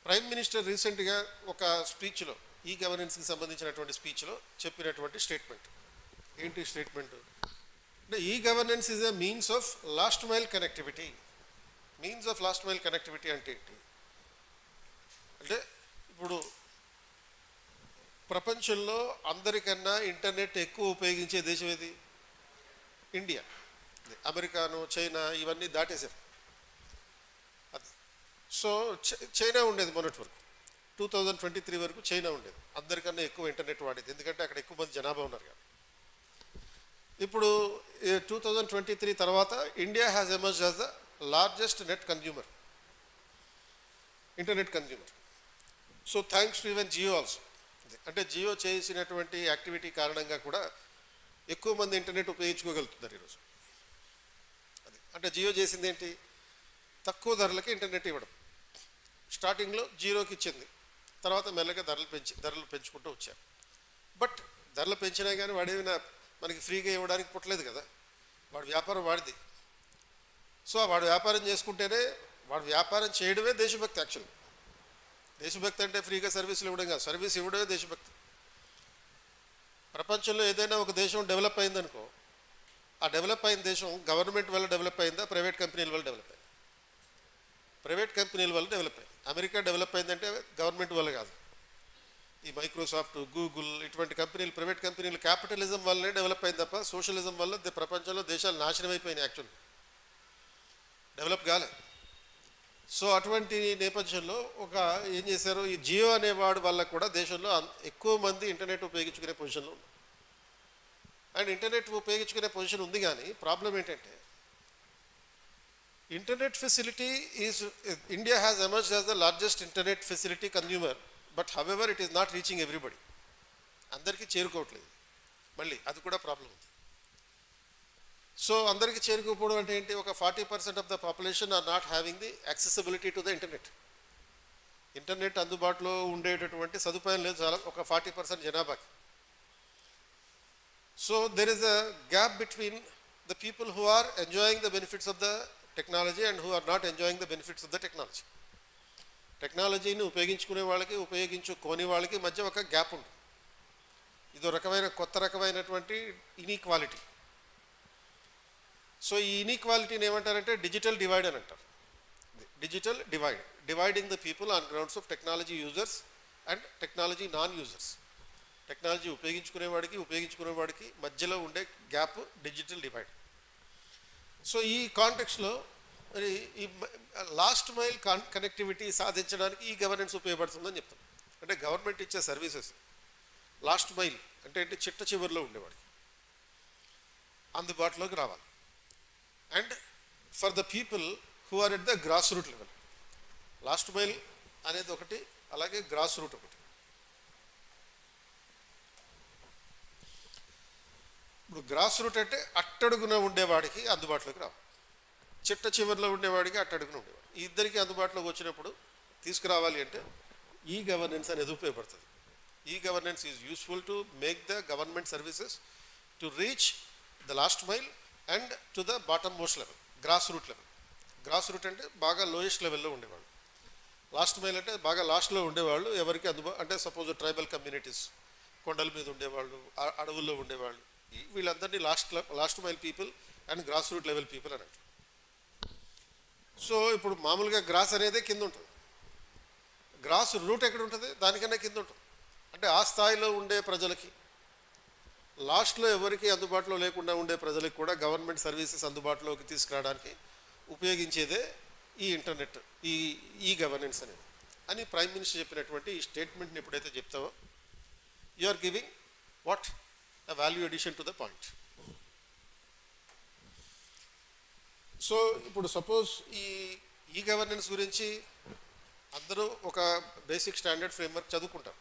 Speaker 1: ప్రైమ్ మినిస్టర్ రీసెంట్గా ఒక స్పీచ్లో ఈ గవర్నెన్స్కి సంబంధించినటువంటి స్పీచ్లో చెప్పినటువంటి స్టేట్మెంట్ ఏంటి స్టేట్మెంట్ అంటే ఈ governance is a means of last mile connectivity. Means of last mile connectivity అంటే ఏంటి అంటే ఇప్పుడు ప్రపంచంలో అందరికన్నా ఇంటర్నెట్ ఎక్కువ ఉపయోగించే దేశం ఏది, ఇండియా. అమెరికాను చైనా ఇవన్నీ దాటేశారు. అది సో చైనా ఉండేది మొన్నటి వరకు 2023 వరకు చైనా ఉండేది అందరికన్నా ఎక్కువ ఇంటర్నెట్ వాడేది, ఎందుకంటే అక్కడ ఎక్కువ మంది జనాభా ఉన్నారు కాబట్టి. ఇప్పుడు 2023 తర్వాత India has emerge as the largest internet consumer. So thanks to even Jio also. అంటే జియో చేసినటువంటి యాక్టివిటీ కారణంగా కూడా ఎక్కువ మంది ఇంటర్నెట్ ఉపయోగించుకోగలుగుతున్నారు ఈరోజు. అది అంటే జియో చేసింది ఏంటి, తక్కువ ధరలకి ఇంటర్నెట్ ఇవ్వడం. స్టార్టింగ్లో జీరోకి ఇచ్చింది, తర్వాత మెల్లగా ధరలు పెంచుకుంటూ వచ్చారు. బట్ ధరలు పెంచినా కానీ వాడేమైనా మనకి ఫ్రీగా ఇవ్వడానికి పుట్టలేదు కదా, వాడి వ్యాపారం వాడిది. సో వాడు వ్యాపారం చేసుకుంటేనే, వాడు వ్యాపారం చేయడమే దేశభక్తి. యాక్చువల్ దేశభక్తి అంటే ఫ్రీగా సర్వీసులు ఇవ్వడం కాదు, సర్వీస్ ఇవ్వడమే దేశభక్తి. ప్రపంచంలో ఏదైనా ఒక దేశం డెవలప్ అయిందనుకో, ఆ డెవలప్ అయిన దేశం గవర్నమెంట్ వల్ల డెవలప్ అయిందా, ప్రైవేట్ కంపెనీల వల్ల డెవలప్ అయింది? ప్రైవేట్ కంపెనీల వల్ల డెవలప్ అయింది. అమెరికా డెవలప్ అయిందంటే గవర్నమెంట్ వల్ల కాదు. ఈ మైక్రోసాఫ్ట్, గూగుల్ ఇటువంటి కంపెనీలు, ప్రైవేట్ కంపెనీలు క్యాపిటలిజం వల్లనే డెవలప్ అయింది తప్ప సోషలిజం వల్ల ప్రపంచంలో దేశాలు నాశనం అయిపోయినాయి, యాక్చువల్ డెవలప్ కాలే. సో అటువంటి నేపథ్యంలో ఏం చేశారు, ఈ జియో అనేవాడు వల్ల కూడా దేశంలో ఎక్కువ మంది ఇంటర్నెట్ ఉపయోగించుకునే పొజిషన్లో ఉన్నారు. అండ్ ఇంటర్నెట్ ఉపయోగించుకునే పొజిషన్ ఉంది, కానీ ప్రాబ్లం ఏంటంటే internet facility India has emerged as the largest internet facility consumer, but however it is not reaching everybody. అందరికీ చేరుకోవట్లేదు, మళ్ళీ అది కూడా ప్రాబ్లం ఉంది. సో అందరికీ చేరుకోకపోవడం అంటే ఏంటి, ఒక 40% of the population are not having the accessibility to the internet. Internet అందుబాటులో ఉండేటటువంటి సదుపాయం లేదు చాలా, ఒక 40% జనాభాకి. So there is a gap between the people who are enjoying the benefits of the technology and who are not enjoying the benefits of the technology. టెక్నాలజీని ఉపయోగించుకునే వాళ్ళకి, ఉపయోగించుకోని వాళ్ళకి మధ్య ఒక గ్యాప్ ఉంది. ఇదో రకమైన కొత్త రకమైనటువంటి ఇన్ఈక్వాలిటీ. సో ఈ ఇన్ఈక్వాలిటీని ఏమంటారంటే డిజిటల్ డివైడ్ అని అంటారు. Digital divide, dividing the people on grounds of technology users and technology non users. Technology ఉపయోగించుకునేవాడికి మధ్యలో ఉండే గ్యాప్ డిజిటల్ డివైడ్. సో ఈ కాంటెక్స్లో మరి ఈ లాస్ట్ మైల్ కనెక్టివిటీ సాధించడానికి ఈ గవర్నెన్స్ ఉపయోగపడుతుందని చెప్తాం. అంటే గవర్నమెంట్ ఇచ్చే సర్వీసెస్ లాస్ట్ మైల్ అంటే ఏంటి, చిట్ట చివరిలో ఉండేవాడికి అందుబాటులోకి రావాలి. And for the people who are at the grass root level. Last mile అనేది ఒకటి, అలాగే గ్రాస్ రూట్ ఒకటి. ఇప్పుడు గ్రాస్ రూట్ అంటే అట్టడుగున ఉండేవాడికి అందుబాటులోకి రావాలి, చిట్ట చివరిలో ఉండేవాడికి అట్టడుగున ఉండేవాడు. ఈ ఇద్దరికి అందుబాటులోకి వచ్చినప్పుడు తీసుకురావాలి అంటే ఈ గవర్నెన్స్ అనేది ఉపయోగపడుతుంది. ఈ governance is useful to make the government services to reach the last mile and to the bottom most level, gross root level. Grass root అంటే బాగా లోయెస్ట్ లెవెల్లో ఉండేవాళ్ళు, లాస్ట్ మైల్ అంటే బాగా లాస్ట్లో ఉండేవాళ్ళు. ఎవరికి అంటే సపోజ్ ట్రైబల్ కమ్యూనిటీస్, కొండల మీద ఉండేవాళ్ళు, అడవుల్లో ఉండేవాళ్ళు, వీళ్ళందరినీ last mile people and grass root level people అని అంటారు. సో ఇప్పుడు మామూలుగా గ్రాస్ అనేదే కింద ఉంటుంది, గ్రాస్ రూట్ ఎక్కడ ఉంటుంది, దానికన్నా కింద ఉంటుంది. అంటే ఆ స్థాయిలో ఉండే ప్రజలకి, లాస్ట్లో ఎవరికి అందుబాటులో లేకుండా ఉండే ప్రజలకు కూడా గవర్నమెంట్ సర్వీసెస్ అందుబాటులోకి తీసుకురావడానికి ఉపయోగించేదే ఈ ఇంటర్నెట్, ఈ గవర్నెన్స్ అనేది అని ప్రైమ్ మినిస్టర్ చెప్పినటువంటి ఈ స్టేట్మెంట్ని ఎప్పుడైతే చెప్తావో you are giving what a value addition to the point. So ఇప్పుడు సపోజ్ ఈ గవర్నెన్స్ గురించి అందరూ ఒక బేసిక్ స్టాండర్డ్ ఫ్రేమ్వర్క్ చదువుకుంటారు,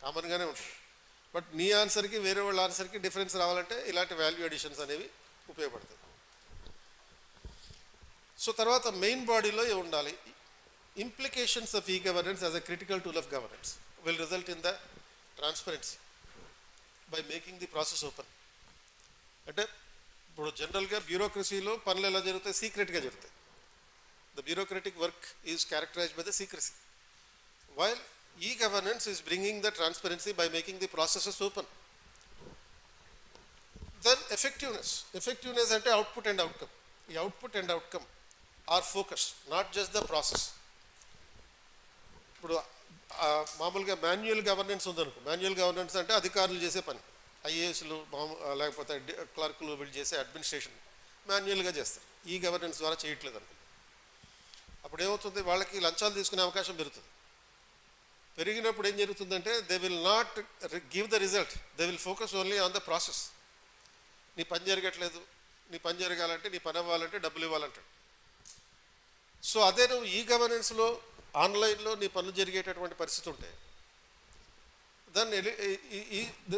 Speaker 1: కామన్గానే ఉంటుంది. బట్ నీ ఆన్సర్కి వేరే వాళ్ళ ఆన్సర్కి డిఫరెన్స్ రావాలంటే ఇలాంటి వాల్యూ అడిషన్స్ అనేవి ఉపయోగపడతాయి. సో తర్వాత మెయిన్ బాడీలో ఉండాలి, implications of e governance as a critical tool of governance will result in the transparency by making the process open. అంటే ఇప్పుడు జనరల్గా బ్యూరోక్రసీలో పనులు ఎలా జరుగుతాయి, సీక్రెట్గా జరుగుతాయి. The bureaucratic work is characterised by the secrecy, while e governance is bringing the transparency by making the processes open. Then effectiveness అంటే అవుట్పుట్ అండ్ అవుట్కమ్. ఈ output and outcome are focused, not just the process. ఇప్పుడు మామూలుగా manual governance ఉందనుకో, manual governance అంటే అధికారులు చేసే పని, ఐఏఎస్లు లేకపోతే క్లర్కులు వీళ్ళు చేసే అడ్మినిస్ట్రేషన్ మాన్యువల్గా చేస్తారు, ఈ గవర్నెన్స్ ద్వారా చేయట్లేదు అనుకో. అప్పుడు ఏమవుతుంది, వాళ్ళకి లంచాలు తీసుకునే అవకాశం పెరుగుతుంది. పెరిగినప్పుడు ఏం జరుగుతుందంటే they will not give the result, they will focus only on the process. నీ పని జరగట్లేదు, నీ పని జరగాలంటే, నీ పని అవ్వాలంటే డబ్బులు ఇవ్వాలంటాడు. సో అదే నువ్వు ఈ గవర్నెన్స్లో ఆన్లైన్లో నీ పనులు జరిగేటటువంటి పరిస్థితి ఉంటే then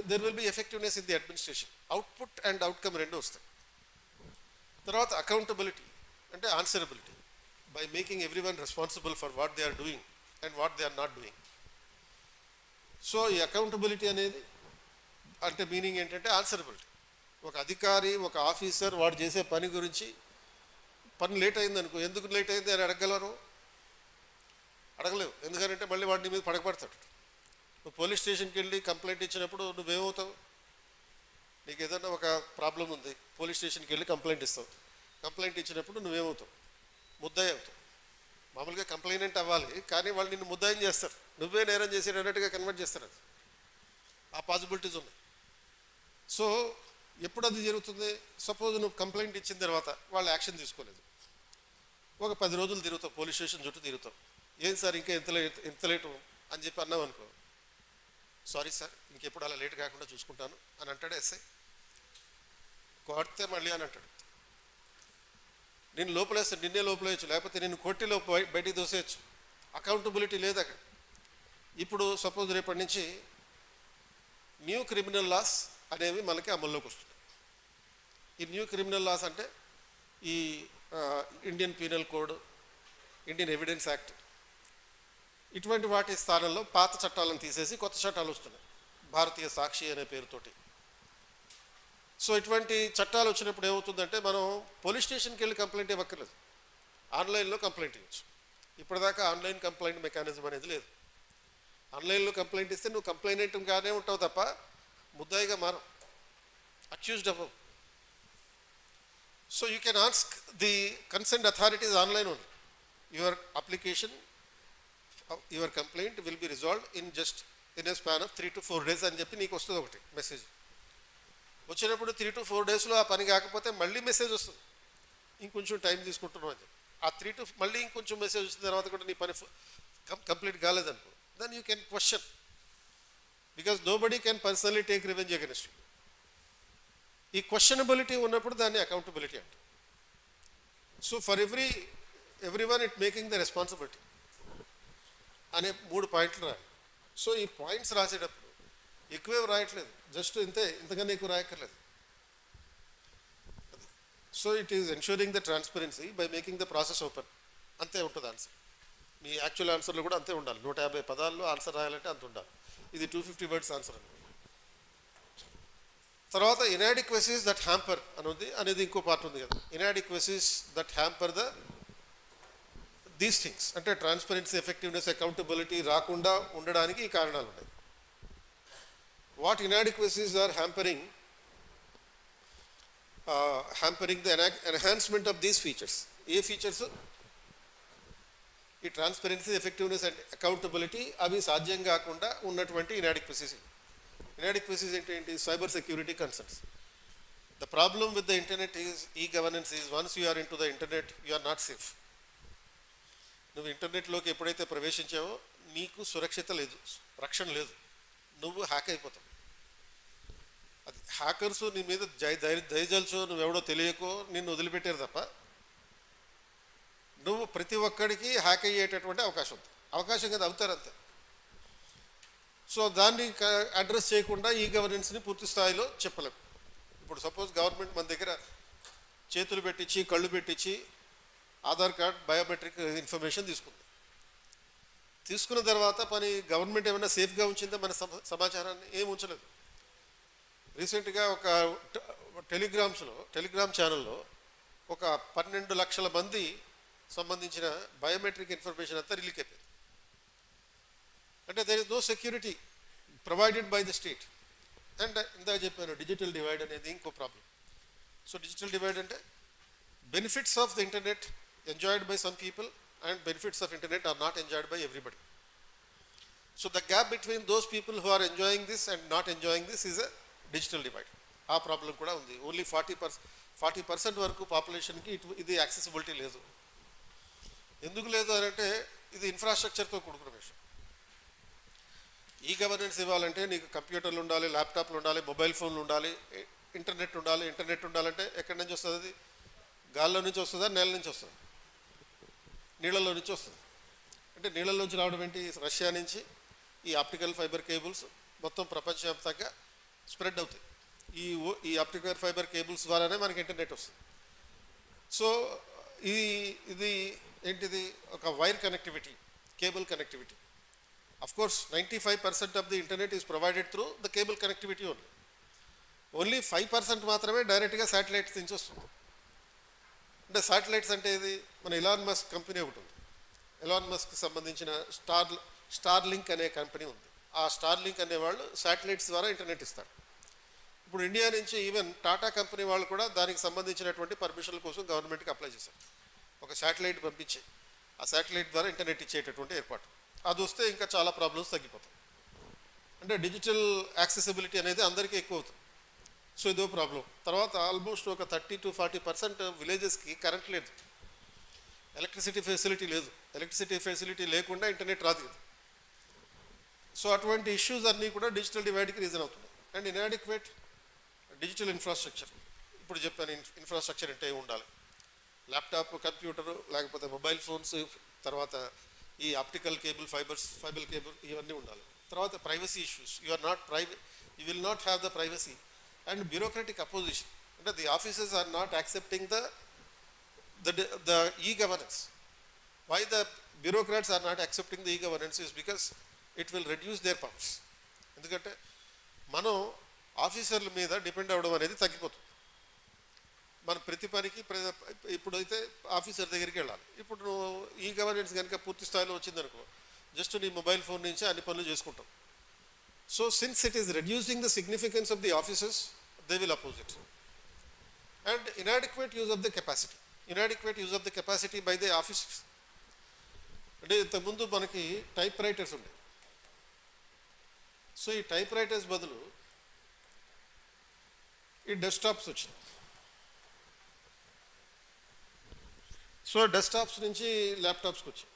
Speaker 1: there will be effectiveness in the administration. Output and outcome రెండు వస్తాయి. తర్వాత అకౌంటబిలిటీ అంటే answerability, by making everyone responsible for what they are doing and what they are not doing. So ఈ అకౌంటబిలిటీ అనేది అంటే మీనింగ్ ఏంటంటే answerability. ఒక అధికారి, ఒక ఆఫీసర్ వాడు చేసే పని గురించి పని లేట్ అయింది అనుకో, ఎందుకు లేట్ అయింది అని అడగగలరు? అడగలేవు. ఎందుకంటే మళ్ళీ వాడిని మీద పడకపడతాడు. నువ్వు పోలీస్ స్టేషన్కి వెళ్ళి కంప్లైంట్ ఇచ్చినప్పుడు నువ్వేమవుతావు? నీకు ఏదైనా ఒక ప్రాబ్లం ఉంది, పోలీస్ స్టేషన్కి వెళ్ళి కంప్లైంట్ ఇస్తావు. కంప్లైంట్ ఇచ్చినప్పుడు నువ్వేమవుతావు? ముద్దాయి అవుతావు. మామూలుగా కంప్లైంట్ అవ్వాలి, కానీ వాళ్ళు నిన్ను ముద్దాయం చేస్తారు, నువ్వే నేరం చేసేది అన్నట్టుగా కన్వర్ట్ చేస్తారు. అది ఆ పాసిబిలిటీస్ ఉన్నాయి. సో ఎప్పుడు అది జరుగుతుంది? సపోజ్ నువ్వు కంప్లైంట్ ఇచ్చిన తర్వాత వాళ్ళు యాక్షన్ తీసుకోలేదు, ఒక 10 రోజులు తిరుగుతావు, పోలీస్ స్టేషన్ చుట్టూ తిరుగుతావు. ఏం సార్ ఇంకా ఎంత లేటు అని చెప్పి అన్నావు అనుకో, సారీ సార్ ఇంకెప్పుడు అలా లేట్ కాకుండా చూసుకుంటాను అని అంటాడు ఎస్ఐ. కొడితే మళ్ళీ అని అంటాడు, నేను లోపలేస్తాను, నిన్నే లోపలేయచ్చు, లేకపోతే నిన్ను కొట్టిలో బయటికి దోసేయచ్చు. అకౌంటబిలిటీ లేదు అక్కడ. ఇప్పుడు సపోజ్ రేపటి నుంచి న్యూ క్రిమినల్ లాస్ అనేవి మనకి అమల్లోకి వస్తుంది. ఈ న్యూ క్రిమినల్ లాస్ అంటే ఈ Indian penal code, Indian evidence act, ఇటువంటి వాటి స్థానంలో పాత చట్టాలను తీసేసి కొత్త చట్టాలు వస్తున్నాయి, భారతీయ సాక్షి అనే పేరుతోటి. సో ఇటువంటి చట్టాలు వచ్చినప్పుడు ఏమవుతుందంటే మనం పోలీస్ స్టేషన్కి వెళ్ళి కంప్లైంట్ ఇవ్వక్కర్లేదు, ఆన్లైన్లో కంప్లైంట్ ఇవ్వచ్చు. ఇప్పటిదాకా ఆన్లైన్ కంప్లైంట్ మెకానిజం అనేది లేదు. ఆన్లైన్లో కంప్లైంట్ ఇస్తే నువ్వు కంప్లైంట్గానే ఉంటావు తప్ప ముద్దాయిగా మారం, అక్యూజ్డ్ అవ్వవు. So you can ask the concern authorities online only. Your application, your complaint will be resolved in a span of 3 to 4 days అని చెప్పి నీకు వస్తుంది ఒకటి మెసేజ్. వచ్చినప్పుడు 3 to 4 daysలో ఆ పని కాకపోతే మళ్ళీ మెసేజ్ వస్తుంది, ఇంకొంచెం టైం తీసుకుంటున్నావు అని చెప్పి. ఆ 3 to మళ్ళీ ఇంకొంచెం మెసేజ్ వచ్చిన తర్వాత కూడా నీ పని complete కాలేదనుకో, then you can question, because nobody can personally take revenge against you. ఈ క్వశ్చనబిలిటీ ఉన్నప్పుడు దాన్ని అకౌంటబిలిటీ అంట. So for everyone it making the responsibility అనే 3 పాయింట్లు రాయాలి. సో ఈ పాయింట్స్ రాసేటప్పుడు ఎక్కువే రాయట్లేదు, జస్ట్ ఇంతకన్నా ఎక్కువ రాయక్కర్లేదు. So it is ensuring the transparency by making the process open. అంతే ఉంటుంది ఆన్సర్. మీ యాక్చువల్ ఆన్సర్లో కూడా అంతే ఉండాలి. 150 పదాల్లో ఆన్సర్ రాయాలంటే అంత ఉండాలి. ఇది 250 words ఆన్సర్ అండి. తర్వాత ఇనాడిక్వసీస్ దట్ హ్యాంపర్ అనేది ఇంకో పార్ట్ ఉంది కదా. Inadequacies that hamper these things అంటే ట్రాన్స్పరెన్సీ, ఎఫెక్టివ్నెస్, అకౌంటబిలిటీ రాకుండా ఉండడానికి ఈ కారణాలు ఉన్నాయి. What inadequacies are hampering the enhancement of these features. ఏ ఫీచర్స్? ఈ ట్రాన్స్పరెన్సీ, ఎఫెక్టివ్నెస్ అండ్ అకౌంటబిలిటీ అవి సాధ్యం కాకుండా ఉన్నటువంటి ఇనాడిక్వసీస్. ఇనాడిక్వసీస్ ఏంటి? Cyber security concerns. The problem with the internet is e governance is once you are into the internet you are not safe. నువ్వు ఇంటర్నెట్లోకి ఎప్పుడైతే ప్రవేశించావో నీకు సురక్షిత లేదు, రక్షణ లేదు, నువ్వు హ్యాక్ అయిపోతావు. అది హ్యాకర్స్ నీ మీద దయజల్చో, నువ్వెవడో తెలియకో నిన్ను వదిలిపెట్టారు తప్ప నువ్వు ప్రతి ఒక్కడికి హ్యాక్ అయ్యేటటువంటి అవకాశం ఉంది. అవకాశం కదా, అవుతారంతే. సో దాన్ని అడ్రస్ చేయకుండా ఈ గవర్నెన్స్ని పూర్తి స్థాయిలో చెప్పలేము. ఇప్పుడు సపోజ్ గవర్నమెంట్ మన దగ్గర చేతులు పెట్టించి, కళ్ళు పెట్టించి ఆధార్ కార్డ్, బయోమెట్రిక్ ఇన్ఫర్మేషన్ తీసుకున్న తర్వాత పని గవర్నమెంట్ ఏమైనా సేఫ్గా ఉంచిందా మన సమాచారాన్ని? ఏం ఉంచలేదు. రీసెంట్గా ఒక టెలిగ్రామ్ ఛానల్లో ఒక 12 లక్షల మంది సంబంధించిన బయోమెట్రిక్ ఇన్ఫర్మేషన్ అంతా రిలీక్ అయిపోయింది. అంటే there is no security provided by the state. And ఇందాక చెప్పాను డిజిటల్ డివైడ్ అనేది ఇంకో ప్రాబ్లం. సో డిజిటల్ డివైడ్ అంటే benefits of the internet enjoyed by some people and benefits of internet are not enjoyed by everybody. So the gap between those people who are enjoying this and not enjoying this is a digital divide. ఆ problem కూడా ఉంది. Only 40% వరకు పాపులేషన్కి ఇది accessibility లేదు. ఎందుకు లేదు అని అంటే ఇది ఇన్ఫ్రాస్ట్రక్చర్తో కూడుకున్న విషయం. ఈ గవర్నెన్స్ ఇవ్వాలంటే నీకు కంప్యూటర్లు ఉండాలి, ల్యాప్టాప్లు ఉండాలి, మొబైల్ ఫోన్లు ఉండాలి, ఇంటర్నెట్ ఉండాలి. ఇంటర్నెట్ ఉండాలంటే ఎక్కడి నుంచి వస్తుంది? అది గాల్లో నుంచి వస్తుందా, నేల నుంచి వస్తుందా? నీళ్ళల్లో నుంచి వస్తుంది. అంటే నీళ్ళల్లోంచి రావడం ఏంటి? రష్యా నుంచి ఈ ఆప్టికల్ ఫైబర్ కేబుల్స్ మొత్తం ప్రపంచవ్యాప్తంగా స్ప్రెడ్ అవుతాయి. ఈ ఆప్టికల్ ఫైబర్ కేబుల్స్ ద్వారానే మనకి ఇంటర్నెట్ వస్తుంది. సో ఇది ఏంటిది, ఒక wire connectivity, cable connectivity. Of course 95% of the internet is provided through the cable connectivity only 5% మాత్రమే డైరెక్ట్గా శాటిలైట్స్ నుంచి వస్తుంది. అంటే శాటిలైట్స్ అంటే ఇది మన ఎలాన్ మస్క్ కంపెనీ ఒకటి ఉంది. ఎలాన్ మస్క్కి సంబంధించిన స్టార్లింక్ అనే కంపెనీ ఉంది. ఆ స్టార్లింక్ అనేవాళ్ళు శాటిలైట్స్ ద్వారా ఇంటర్నెట్ ఇస్తారు. ఇప్పుడు ఇండియా నుంచి ఈవెన్ టాటా కంపెనీ వాళ్ళు కూడా దానికి సంబంధించినటువంటి పర్మిషన్ల కోసం గవర్నమెంట్కి అప్లై చేశారు. ఒక శాటిలైట్ పంపించి ఆ శాటిలైట్ ద్వారా ఇంటర్నెట్ ఇచ్చేటటువంటి ఏర్పాటు. అది వస్తే ఇంకా చాలా ప్రాబ్లమ్స్ తగ్గిపోతాయి. అంటే డిజిటల్ యాక్సెసిబిలిటీ అనేది అందరికీ ఎక్కువ అవుతుంది. సో ఇదో ప్రాబ్లం. తర్వాత ఆల్మోస్ట్ ఒక 30 to 40% విలేజెస్కి కరెంట్ లేదు, ఎలక్ట్రిసిటీ ఫెసిలిటీ లేదు. ఎలక్ట్రిసిటీ ఫెసిలిటీ లేకుండా ఇంటర్నెట్ రాదు కదా. సో అటువంటి ఇష్యూస్ అన్నీ కూడా డిజిటల్ డివైడ్కి రీజన్ అవుతుంది. And inadequate digital infrastructure. ఇప్పుడు చెప్పాను ఇన్ఫ్రాస్ట్రక్చర్ అంటే ఉండాలి. ల్యాప్టాప్, కంప్యూటరు, లేకపోతే మొబైల్ ఫోన్స్, తర్వాత ఈ ఆప్టికల్ కేబుల్, ఫైబర్ కేబుల్, ఇవన్నీ ఉండాలి. తర్వాత privacy issues. You will not have the privacy. And bureaucratic opposition. అంటే the offices are not accepting the e governance. Why the bureaucrats are not accepting the e governance is because it will reduce their powers. ఎందుకంటే మనం ఆఫీసర్ల మీద depend అవ్వడం అనేది తగ్గిపోతుంది. మన ప్రతి పనికి ఇప్పుడైతే ఆఫీసర్ దగ్గరికి వెళ్ళాలి. ఇప్పుడు నువ్వు ఈ-గవర్నెన్స్ కనుక పూర్తి స్థాయిలో వచ్చిందనుకో, జస్ట్ నీ మొబైల్ ఫోన్ నుంచి అన్ని పనులు చేసుకుంటాం. So since it is reducing the significance of the officers, they will oppose it. And inadequate use of the capacity. Inadequate use of the capacity by the officers. అంటే ఇంతకుముందు మనకి type writers ఉండే. So ఈ type writers బదులు ఈ desktops వచ్చినాయి. So desktops నుంచి ల్యాప్టాప్స్కి వచ్చాయి.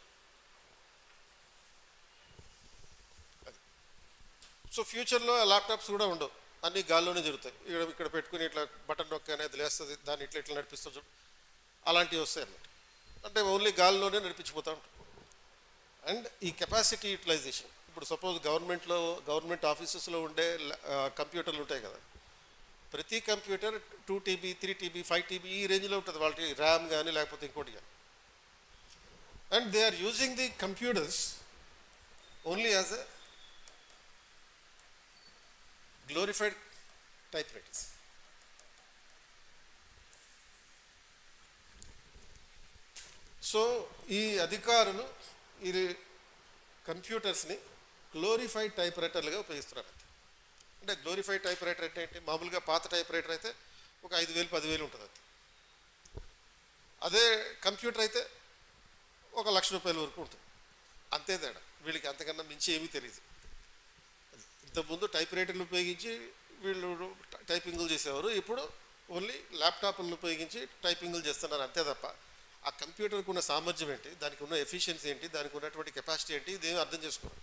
Speaker 1: సో ఫ్యూచర్లో ల్యాప్టాప్స్ కూడా ఉండవు, అన్నీ గాల్లోనే జరుగుతాయి. ఇక్కడ పెట్టుకుని ఇట్లా బటన్ నొక్క అనేది లేస్తుంది, దాన్ని ఇట్లా నడిపిస్తూ చూడు, అలాంటివి వస్తాయి అన్నమాట. అంటే ఓన్లీ గాల్లోనే నడిపించిపోతూ ఉంటాం. అండ్ ఈ కెపాసిటీ యూటిలైజేషన్. ఇప్పుడు సపోజ్ గవర్నమెంట్ ఆఫీసెస్లో ఉండే కంప్యూటర్లు ఉంటాయి కదా, ప్రతి కంప్యూటర్ 2 TB 3 TB 5 TB ఈ రేంజ్లో ఉంటుంది వాళ్ళకి ర్యామ్ కానీ లేకపోతే ఇంకోటి కానీ. And they are using the computers only as a glorified typewriters. So ఈ అధికారులు ఈ కంప్యూటర్స్ని గ్లోరిఫైడ్ టైప్ రైటర్లుగా ఉపయోగిస్తున్నారు. అంటే గ్లోరిఫైడ్ టైప్ రైటర్ అంటే ఏంటి? మామూలుగా పాత టైప్ రైటర్ అయితే ఒక 5,000 10,000 ఉంటుంది. అదే కంప్యూటర్ అయితే ఒక ₹1,00,000 వరకు ఉంటుంది. అంతే తేడా. వీళ్ళకి అంతకన్నా మించి ఏమీ తెలియదు. ఇంతకుముందు టైప్ రైటర్లు ఉపయోగించి వీళ్ళు టైపింగ్లు చేసేవారు. ఇప్పుడు ఓన్లీ ల్యాప్టాప్లను ఉపయోగించి టైపింగ్లు చేస్తున్నారు అంతే తప్ప ఆ కంప్యూటర్కి ఉన్న సామర్థ్యం ఏంటి, దానికి ఉన్న ఎఫిషియన్సీ ఏంటి, దానికి ఉన్నటువంటి కెపాసిటీ ఏంటి, ఇదేమీ అర్థం చేసుకోరు.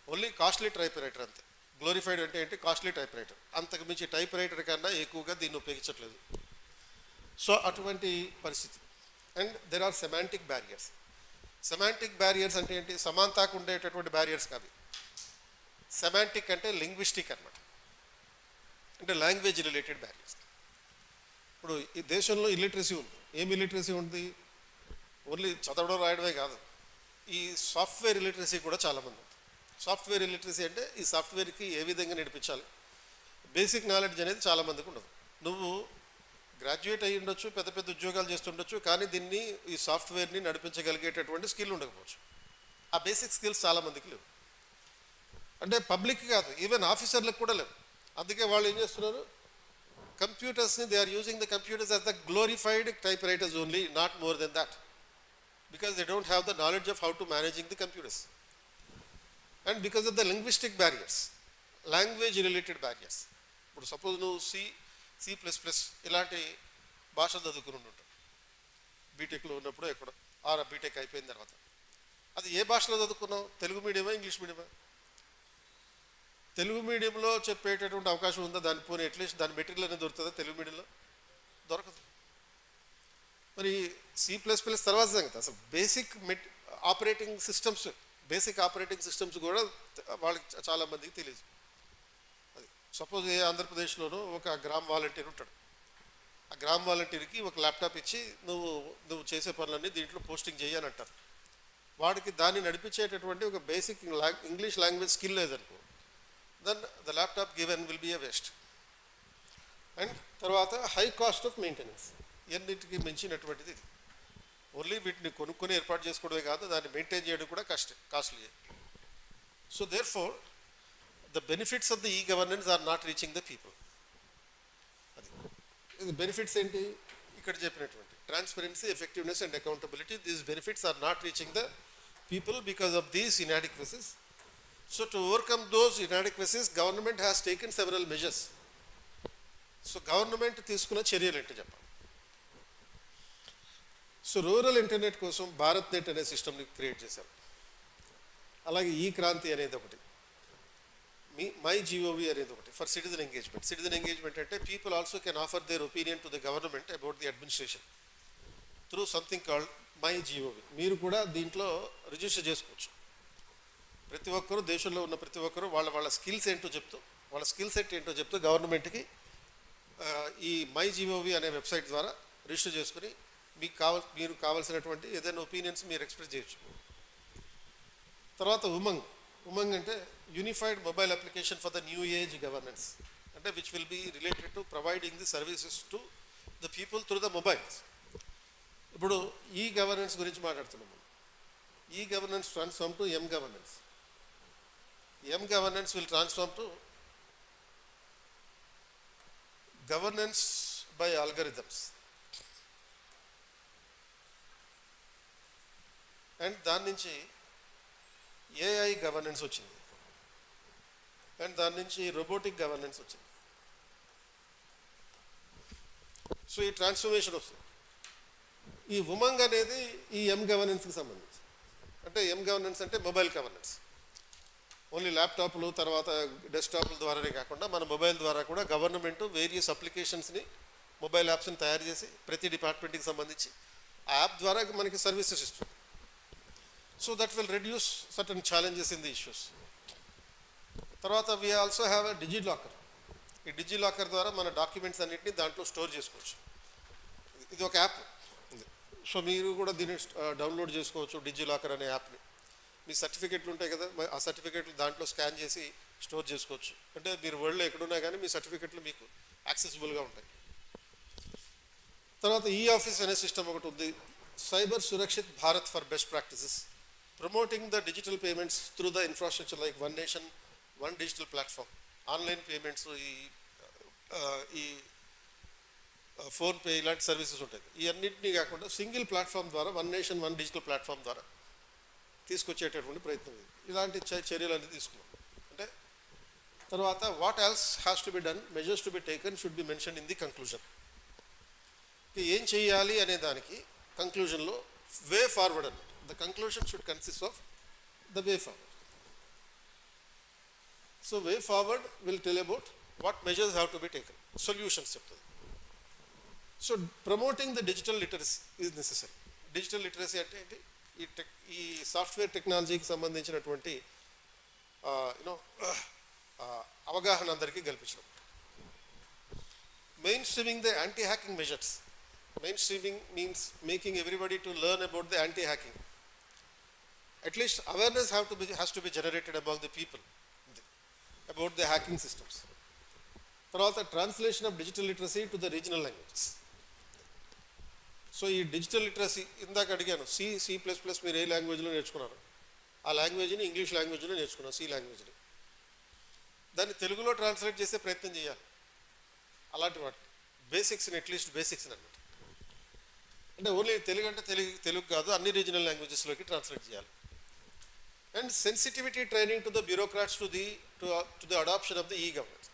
Speaker 1: ఓన్లీ కాస్ట్లీ టైప్ రైటర్ అంతే. గ్లోరిఫైడ్ అంటే ఏంటి? Costly type writer. అంతకు మించి టైప్ రైటర్ కన్నా ఎక్కువగా దీన్ని ఉపయోగించట్లేదు. సో అటువంటి పరిస్థితి. And there are semantic barriers. Semantic barriers అంటే ఏంటి? సమాంతాకు ఉండేటటువంటి బ్యారియర్స్ కాదు. సెమాంటిక్ అంటే లింగ్విస్టిక్ అన్నమాట. అంటే లాంగ్వేజ్ రిలేటెడ్ బ్యారియర్స్. ఇప్పుడు ఈ దేశంలో ఇల్లిటరసీ ఉంది. ఏం ఇల్లిటరసీ ఉంది? ఓన్లీ చదవడం రాయడమే కాదు, ఈ సాఫ్ట్వేర్ ఇల్లిటరసీ కూడా చాలామంది ఉంది. సాఫ్ట్వేర్ ఇల్లిటరసీ అంటే ఈ సాఫ్ట్వేర్కి ఏ విధంగా నడిపించాలి, బేసిక్ నాలెడ్జ్ అనేది చాలామందికి ఉండదు. నువ్వు గ్రాడ్యుయేట్ అయ్యి ఉండొచ్చు, పెద్ద పెద్ద ఉద్యోగాలు చేస్తుండొచ్చు, కానీ దీన్ని ఈ సాఫ్ట్వేర్ని నడిపించగలిగేటటువంటి స్కిల్ ఉండకపోవచ్చు. ఆ బేసిక్ స్కిల్స్ చాలామందికి లేవు. అంటే పబ్లిక్ కాదు, ఈవెన్ ఆఫీసర్లకు కూడా లేవు. అందుకే వాళ్ళు ఏం చేస్తున్నారు? కంప్యూటర్స్ని they are using the computers as the glorified typewriters only, not more than that, because they don't have the knowledge of how to managing the computers. And because of the linguistic barriers, language related barriers. ఇప్పుడు సపోజ్ నువ్వు C++ ఇలాంటి భాషలు చదువుకుని ఉంటావు బీటెక్లో ఉన్నప్పుడు, ఎక్కడ బీటెక్ అయిపోయిన తర్వాత. అది ఏ భాషలో చదువుకున్నావు? తెలుగు మీడియమా, ఇంగ్లీష్ మీడియమా? తెలుగు మీడియంలో చెప్పేటటువంటి అవకాశం ఉందా? దాని పోనీ అట్లీస్ట్ దాని మెటీరియల్ అనేది దొరుకుతుందా తెలుగు మీడియంలో? దొరకదు. మరి C++ తర్వాత సంగతి అసలు basic operating systems basic operating systems కూడా వాళ్ళకి చాలామందికి తెలియదు. అది సపోజ్ ఏ ఆంధ్రప్రదేశ్లోనూ ఒక గ్రామ్ వాలంటీర్ ఉంటాడు. ఆ గ్రామ్ వాలంటీర్కి ఒక ల్యాప్టాప్ ఇచ్చి నువ్వు చేసే పనులన్నీ దీంట్లో పోస్టింగ్ చేయని అంటారు. వాడికి దాన్ని నడిపించేటటువంటి ఒక బేసిక్ ఇంగ్లీష్ లాంగ్వేజ్ స్కిల్ లేదనుకో, then the laptop given will be a waste. And తర్వాత హై కాస్ట్ ఆఫ్ మెయింటెనెన్స్, ఎన్నిటికి మించినటువంటిది ఇది. ఓన్లీ వీటిని కొనుక్కొని ఏర్పాటు చేసుకోవడమే కాదు, దాన్ని మెయింటైన్ చేయడం కూడా costly. So therefore the benefits of the e governance are not reaching the people. అది ఇది బెనిఫిట్స్ ఏంటి ఇక్కడ చెప్పినటువంటి transparency, effectiveness and accountability. These benefits are not reaching the people because of these inadequacies. So to overcome those inadequacies, government has taken several measures. So government తీసుకున్న చర్యలు ఏంటో చెప్పాలి. So rural internet కోసం Bharat net అనే సిస్టమ్ని create చేశారు. అలాగే ఈ క్రాంతి అనేది ఒకటి, మై జిఓవి అనేది ఒకటి for citizen engagement. Citizen engagement అంటే people also can offer their opinion to the government about the administration through something called MyGov. మీరు కూడా దీంట్లో రిజిస్టర్ చేసుకోవచ్చు. ప్రతి ఒక్కరూ, దేశంలో ఉన్న ప్రతి ఒక్కరూ వాళ్ళ స్కిల్స్ ఏంటో చెప్తూ, వాళ్ళ స్కిల్ సెట్ ఏంటో చెప్తూ గవర్నమెంట్కి ఈ మై జిఓవి అనే వెబ్సైట్ ద్వారా రిజిస్టర్ చేసుకుని మీరు కావాల్సినటువంటి ఏదైనా ఒపీనియన్స్ మీరు ఎక్స్ప్రెస్ చేయొచ్చు. తర్వాత ఉమంగ్ అంటే unified mobile application for the new age governance, అంటే which will be related to providing the services to the people through the mobiles. ఇప్పుడు ఈ గవర్నెన్స్ గురించి మాట్లాడుతున్నాం. E governance transform to M governance. M governance will transform to governance by algorithms. And దాని నుంచి AI governance వచ్చింది, and దాని నుంచి robotic governance వచ్చింది. So ఈ ట్రాన్స్ఫర్మేషన్ వస్తుంది. ఈ ఉమంగ్ అనేది ఈ ఎం గవర్నెన్స్కి సంబంధించి. అంటే ఎం గవర్నెన్స్ అంటే మొబైల్ గవర్నెన్స్. ఓన్లీ ల్యాప్టాప్లు తర్వాత డెస్క్టాప్ల ద్వారానే కాకుండా మన మొబైల్ ద్వారా కూడా గవర్నమెంట్ వేరియస్ అప్లికేషన్స్ని, మొబైల్ యాప్స్ని తయారు చేసి ప్రతి డిపార్ట్మెంట్కి సంబంధించి ఆ యాప్ ద్వారా మనకి సర్వీసెస్ ఇస్తుంది. So that will reduce certain challenges in the issues. తర్వాత we also have a DigiLocker. ఈ డిజి లాకర్ ద్వారా మన డాక్యుమెంట్స్ అన్నింటినీ దాంట్లో స్టోర్ చేసుకోవచ్చు. ఇది ఒక యాప్. సో మీరు కూడా దీన్ని డౌన్లోడ్ చేసుకోవచ్చు, డిజి లాకర్ అనే యాప్ని. మీ సర్టిఫికెట్లు ఉంటాయి కదా, ఆ సర్టిఫికెట్లు దాంట్లో స్కాన్ చేసి స్టోర్ చేసుకోవచ్చు. అంటే మీరు వరల్డ్లో ఎక్కడున్నా కానీ మీ సర్టిఫికెట్లు మీకు యాక్సెసిబుల్గా ఉంటాయి. తర్వాత ఈ ఆఫీస్ అనే సిస్టమ్ ఒకటి ఉంది, cyber Surakshit Bharat for best practices, promoting the digital payments through the infrastructure like one nation one digital platform. Online payments, ఈ ఫోన్పే ఇలాంటి సర్వీసెస్ ఉంటాయి. ఈ అన్నింటినీ కాకుండా సింగిల్ ప్లాట్ఫామ్ ద్వారా, one nation one digital platform ద్వారా తీసుకొచ్చేటటువంటి ప్రయత్నం ఇది. ఇలాంటి చర్యలు అనేది తీసుకున్నాం. అంటే తర్వాత what else has to be done, measures to be taken should be mention in the conclusion. ఏం చేయాలి అనే దానికి కంక్లూజన్లో వే ఫార్వర్డ్ అన్నమాట. The conclusion should consist of the way forward. So way forward will tell about what measures have to be taken, solutions చెప్తుంది. So promoting the digital literacy is necessary. Digital literacy అంటే ఏంటి? ఈ software టెక్నాలజీకి సంబంధించినటువంటి అవగాహన అందరికీ కల్పించడం. Main streaming the anti hacking measures. Main streaming means making everybody to learn about the anti hacking. At least awareness has to be generated among the people about the hacking systems. తర్వాత translation of digital literacy to the regional languages. So ఈ digital literacy ఇందాక అడిగాను, C++ మీరు ఏ లాంగ్వేజ్లో నేర్చుకున్నారు, ఆ లాంగ్వేజ్ని English లాంగ్వేజ్లో నేర్చుకున్నాను, C లాంగ్వేజ్ని. దాన్ని తెలుగులో ట్రాన్స్లేట్ చేసే ప్రయత్నం చేయాలి. అలాంటి వాటి బేసిక్స్ని, అట్లీస్ట్ బేసిక్స్ని అన్నమాట. అంటే ఓన్లీ తెలుగు అంటే తెలుగు కాదు, అన్ని రీజనల్ లాంగ్వేజెస్లోకి ట్రాన్స్లేట్ చేయాలి. And sensitivity training to the bureaucrats to the adoption of the e governance.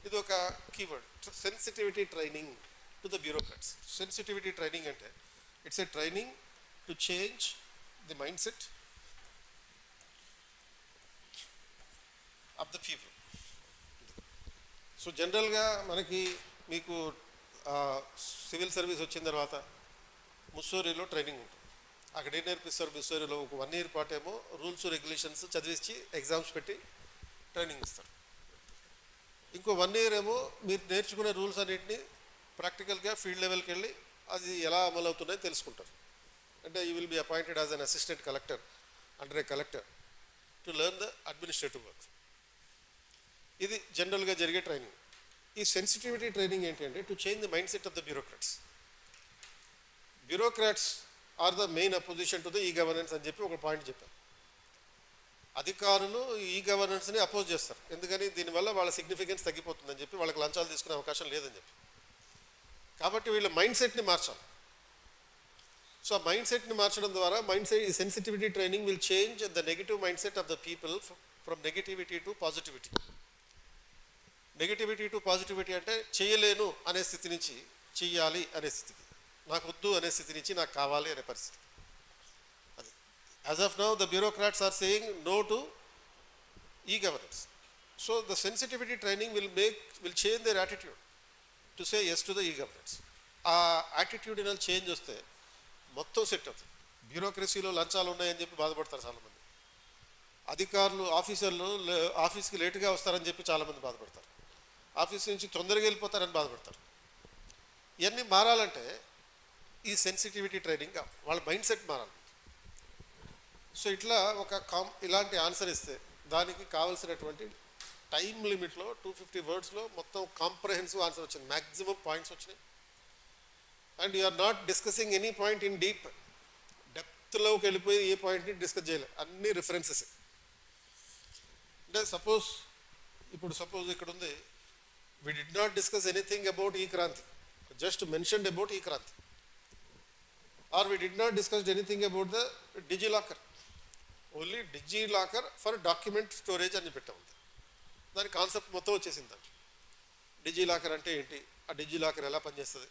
Speaker 1: ఇది ఒక keyword, sensitivity training to the bureaucrats. Sensitivity training అంటే it's a training to change the mindset of the people. So జనరల్గా మీకు civil service వచ్చిన తర్వాత ముస్సోరీలో training ఉంటుంది. అక్కడ ఏం నేర్పిస్తారు బిస్వరీలో ఒక 1 year పాటు ఏమో రూల్స్ రెగ్యులేషన్స్ చదివించి ఎగ్జామ్స్ పెట్టి ట్రైనింగ్ ఇస్తారు. ఇంకో 1 year ఏమో మీరు నేర్చుకునే రూల్స్ అన్నింటినీ ప్రాక్టికల్గా ఫీల్డ్ లెవెల్కి వెళ్ళి అది ఎలా అమలు అవుతున్నాయో తెలుసుకుంటారు. అంటే you will be appointed as an assistant collector under a collector to learn the administrative work. ఇది జనరల్గా జరిగే ట్రైనింగ్. ఈ సెన్సిటివిటీ ట్రైనింగ్ ఏంటి అంటే to change the mindset of the bureaucrats. Bureaucrats are the main opposition to the e governance అని చెప్పి ఒక point చెప్పారు. అధికారులు ఈ గవర్నెన్స్ని అపోజ్ చేస్తారు. ఎందుకని దీనివల్ల వాళ్ళ సిగ్నిఫికెన్స్ తగ్గిపోతుందని చెప్పి, వాళ్ళకి లంచాలు తీసుకునే అవకాశం లేదని చెప్పి. కాబట్టి వీళ్ళ మైండ్ సెట్ని మార్చాలి. సో ఆ మైండ్ సెట్ని మార్చడం ద్వారా ఈ sensitivity training will change the negative mind set of the people from negativity to positivity. Negativity to positivity అంటే చేయలేను అనే స్థితి నుంచి చెయ్యాలి అనే స్థితికి, నాకు వద్దు అనే స్థితి నుంచి నాకు కావాలి అనే పరిస్థితి. అది as of now the bureaucrats are saying no to e governance. So the sensitivity training will change their attitude to say yes to the e governance. ఆ యాటిట్యూడినల్ చేంజ్ వస్తే మొత్తం సెట్ అవుతుంది. బ్యూరోక్రసీలో లంచాలు ఉన్నాయని చెప్పి బాధపడతారు చాలామంది. అధికారులు ఆఫీసర్లు ఆఫీస్కి లేటుగా వస్తారని చెప్పి చాలామంది బాధపడతారు. ఆఫీస్ నుంచి తొందరగా వెళ్ళిపోతారని బాధపడతారు. ఇవన్నీ మారాలంటే ఈ సెన్సిటివిటీ ట్రైనింగ్ వాళ్ళ మైండ్ సెట్ మారాలి. సో ఇట్లా ఇలాంటి ఆన్సర్ ఇస్తే దానికి కావాల్సినటువంటి టైం లిమిట్లో 250 wordsలో మొత్తం కాంప్రహెన్సివ్ ఆన్సర్ వచ్చింది. మ్యాక్సిమం పాయింట్స్ వచ్చినాయి. And you are not discussing any point in డెప్త్లోకి వెళ్ళిపోయి ఏ పాయింట్ని డిస్కస్ చేయలేదు, అన్ని రిఫరెన్సెస్. అంటే సపోజ్ ఇక్కడ ఉంది, we did not discuss anything about e-Kranti, just mentioned about e-Kranti, or we did not discuss anything about the DigiLocker, only DigiLocker for document storage అని పెట్టాము. దాని కాన్సెప్ట్ మొత్తం వచ్చేసింది. డిజిలాకర్ అంటే ఏంటి, ఆ డిజిలాకర్ ఎలా పనిచేస్తుంది,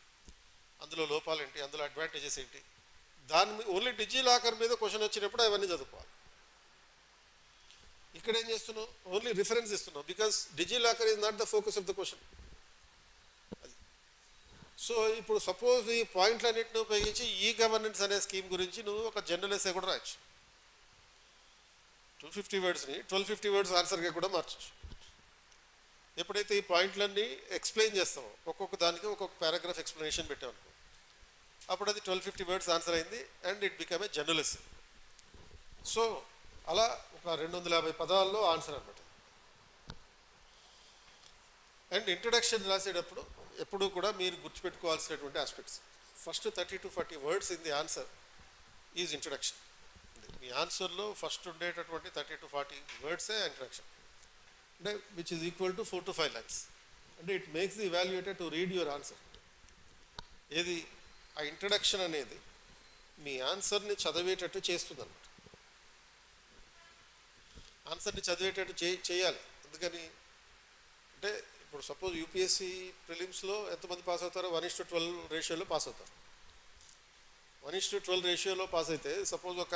Speaker 1: అందులో లోపాలు ఏంటి, అందులో అడ్వాంటేజెస్ ఏంటి, ఓన్లీ డిజిలాకర్ మీద క్వశ్చన్ వచ్చినప్పుడు అవన్నీ చదువుకోవాలి. ఇక్కడ ఏం చేస్తున్నావు, ఓన్లీ రిఫరెన్స్ ఇస్తున్నావు, because DigiLocker is not the focus of the question. అది సో ఇప్పుడు సపోజ్ ఈ పాయింట్లన్నింటిని ఉపయోగించి ఈ గవర్నెన్స్ అనే స్కీమ్ గురించి నువ్వు ఒక జనరల్ ఎస్సే కూడా రాయొచ్చు. 250 wordsని 1250 words ఆన్సర్గా కూడా మార్చచ్చు. ఎప్పుడైతే ఈ పాయింట్లన్నీ ఎక్స్ప్లెయిన్ చేస్తామో, ఒక్కొక్క దానికి ఒక్కొక్క పారాగ్రాఫ్ ఎక్స్ప్లెనేషన్ పెట్టామనుకో, అప్పుడు అది 1250 words ఆన్సర్ అయింది and it become a general essay. So అలా ఒక 250 పదాల్లో ఆన్సర్ అనమాట. అండ్ ఇంట్రడక్షన్ రాసేటప్పుడు ఎప్పుడు కూడా మీరు గుర్తుపెట్టుకోవాల్సినటువంటి aspects, first 30 to 40 words in the answer is introduction. మీ ఆన్సర్లో ఫస్ట్ ఉండేటటువంటి 30 to 40 wordsే ఇంట్రడక్షన్, అంటే which is equal to 4 to 5 lines. అంటే it makes the evaluator to read your answer. ఏది ఆ ఇంట్రడక్షన్ అనేది మీ ఆన్సర్ని చదివేటట్టు చేస్తుంది అన్నమాట. ఆన్సర్ని చదివేటట్టు చేయాలి. ఎందుకని అంటే ఇప్పుడు సపోజ్ యూపీఎస్సీ ప్రిలిమ్స్లో ఎంతమంది పాస్ అవుతారో 1:12 రేషియోలో పాస్ అవుతారు. 1:12 రేషియోలో పాస్ అయితే సపోజ్ ఒక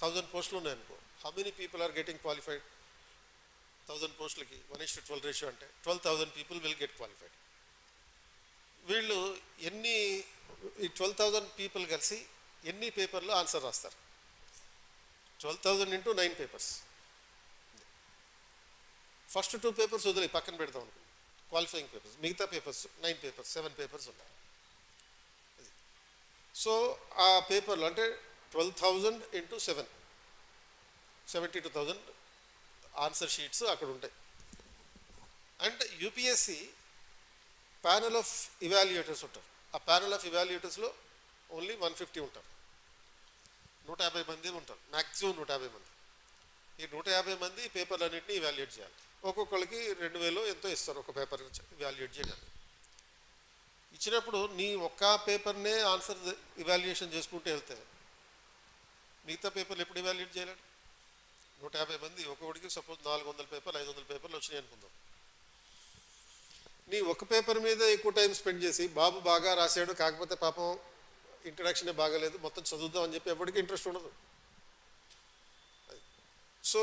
Speaker 1: 1000 పోస్టులు ఉన్నాయనుకో, how many people are getting qualified? 1000 పోస్టులకి 1:12 రేషియో అంటే 12,000 people విల్ గెట్ క్వాలిఫైడ్. వీళ్ళు ఈ 12,000 people కలిసి ఎన్ని పేపర్లో ఆన్సర్ రాస్తారు? 12,000 into 9 papers. ఫస్ట్ 2 papers వదిలి పక్కన పెడతాం అనుకో, క్వాలిఫైయింగ్ పేపర్స్. మిగతా పేపర్స్ 9 papers 7 papers ఉన్నాయి. సో ఆ పేపర్లు అంటే 12,000 into 7, 72,000 ఆన్సర్ షీట్స్ అక్కడ ఉంటాయి. అండ్ యూపీఎస్సి ప్యానల్ ఆఫ్ ఇవాల్యుయేటర్స్ ఉంటారు. ఆ ప్యానల్ ఆఫ్ ఇవాల్యుయేటర్స్లో ఓన్లీ 150 ఉంటారు. 150 మంది ఉంటారు, మ్యాక్సిమం 150 మంది. ఈ 150 మంది పేపర్లన్నింటినీ ఇవాల్యుయేట్ చేయాలి. ఒక్కొక్కరికి 2,000 ఎంతో ఇస్తారు ఒక పేపర్ ఇవాల్యుయేట్ చేయడానికి. ఇచ్చినప్పుడు నీ ఒక్క పేపర్నే ఆన్సర్ ఇవాల్యుయేషన్ చేసుకుంటూ వెళ్తే మిగతా పేపర్లు ఎప్పుడు ఇవాల్యుయేట్ చేయలేడు? 150 మంది, ఒక్కొక్కడికి సపోజ్ 400 పేపర్లు 500 పేపర్లు వచ్చినాయి అనుకుందాం. నీ ఒక పేపర్ మీద ఎక్కువ టైం స్పెండ్ చేసి బాబు బాగా రాశాడు, కాకపోతే పాపం ఇంట్రడక్షనే బాగాలేదు, మొత్తం చదువుదాం అని చెప్పి ఎవరికి ఇంట్రెస్ట్ ఉండదు. సో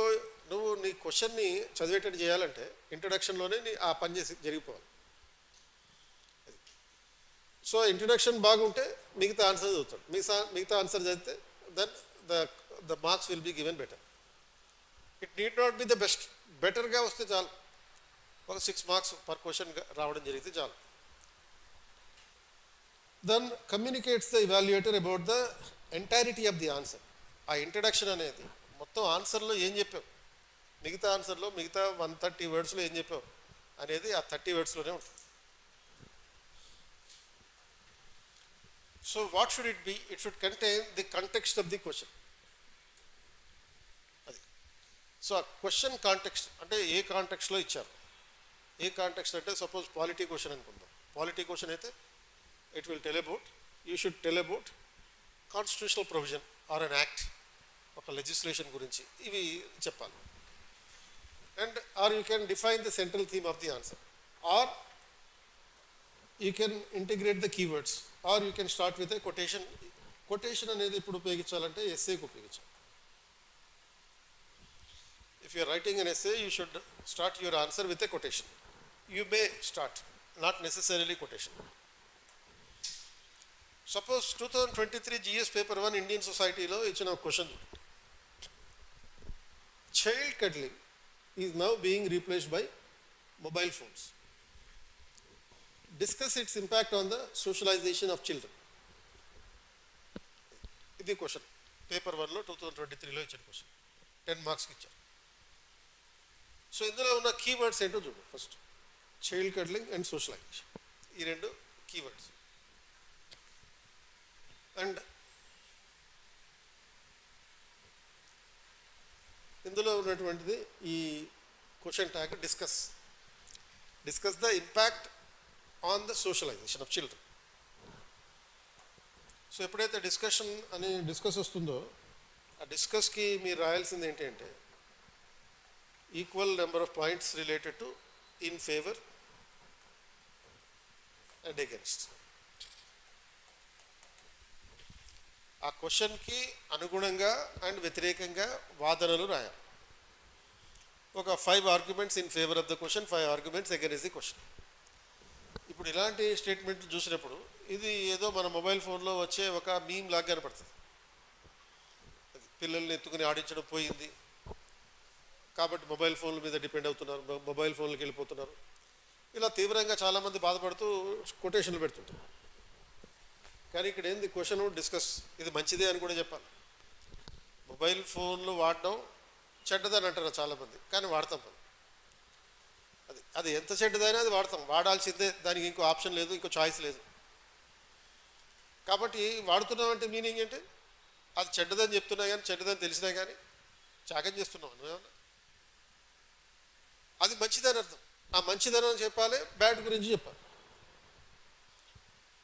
Speaker 1: నువ్వు నీ క్వశ్చన్ని చదివేటట్టు చేయాలంటే ఇంట్రడక్షన్లోనే ఆ పని చేసి జరిగిపోవాలి. సో ఇంట్రడక్షన్ బాగుంటే మిగతా ఆన్సర్ చదువుతాడు, మిగతా ఆన్సర్ చదివితే then the marks will be given better. It need not be the best. బెటర్గా వస్తే చాలు, ఒక 6 మార్క్స్ పర్ క్వశ్చన్ రావడం జరిగితే చాలు. Then communicates the evaluator about the entirety of the answer. ఆ ఇంట్రడక్షన్ అనేది మొత్తం ఆన్సర్లో ఏం చెప్పావు, మిగతా ఆన్సర్లో మిగతా 130 వర్డ్స్లో ఏం చెప్పావు అనేది ఆ 30 వర్డ్స్లోనే ఉంటుంది. So what should it be? It should contain the context of the question. అది సో ఆ క్వశ్చన్ కాంటెక్స్ట్ అంటే ఏ కాంటెక్స్ట్లో ఇచ్చారు, ఏ కాంటెక్స్ట్ అంటే సపోజ్ పాలిటీ క్వశ్చన్ అనుకుందాం. పాలిటీ క్వశ్చన్ అయితే it will tell about, you should tell about constitutional provision or an act, ఒక లెజిస్లేషన్ గురించి ఇవి చెప్పాలి. And or you can define the central theme of the answer, or you can integrate the keywords, or you can start with a quotation. Quotation అనేది ఇప్పుడు ఉపయోగించాలంటే ఎస్సేకి ఉపయోగించాలి. If you are writing an essay, you should start your answer with a quotation. You may start, not necessarily quotation. Suppose 2023 GS paper 1 Indian society lo ichina question. Child cuddling is now being replaced by mobile phones. Discuss its impact on the socialization of children. This question paper 1 lo 2023 lo ichina question 10 marks ki icharu. So ఇందులో ఉన్న keywords ఏంటో చూడు. First child కడ్లింగ్ and socialisation, ఈ రెండు keywords. And ఇందులో ఉన్నటువంటిది ఈ question tag discuss the impact on the socialisation of children. So ఎప్పుడైతే డిస్కస్ వస్తుందో ఆ డిస్కస్కి మీరు రాయాల్సింది ఏంటంటే equal number of points related to in favor and against. ఆ క్వశ్చన్కి అనుగుణంగా అండ్ వ్యతిరేకంగా వాదనలు రాయాలి. ఒక 5 arguments in favour of the question, 5 arguments against the question. ఇప్పుడు ఇలాంటి స్టేట్మెంట్ చూసినప్పుడు ఇది ఏదో మన మొబైల్ ఫోన్లో వచ్చే ఒక మీమ్ లాగా కనపడుతుంది. పిల్లల్ని ఎత్తుకుని ఆడించడం పోయింది కాబట్టి మొబైల్ ఫోన్ల మీద డిపెండ్ అవుతున్నారు, మొబైల్ ఫోన్లకు వెళ్ళిపోతున్నారు. ఇలా తీవ్రంగా చాలామంది బాధపడుతూ కొటేషన్లు పెడుతుంటారు. కానీ ఇక్కడ ఏంది క్వశ్చన్ డిస్కస్, ఇది మంచిదే అని కూడా చెప్పాలి. మొబైల్ ఫోన్లు వాడడం చెడ్డదని అంటారు చాలామంది, కానీ వాడతాం మనం. అది ఎంత చెడ్డదైనా అది వాడతాం, వాడాల్సిందే, దానికి ఇంకో ఆప్షన్ లేదు, ఇంకో చాయిస్ లేదు. కాబట్టి వాడుతున్నాం అంటే మీనింగ్ ఏంటి? అది చెడ్డదని చెప్తున్నా కానీ, చెడ్డదని తెలిసినా కానీ త్యాగం చేస్తున్నాం నువ్వేమన్నా, అది మంచిదని అర్థం. ఆ మంచిదని చెప్పాలి, బ్యాడ్ గురించి చెప్పాలి.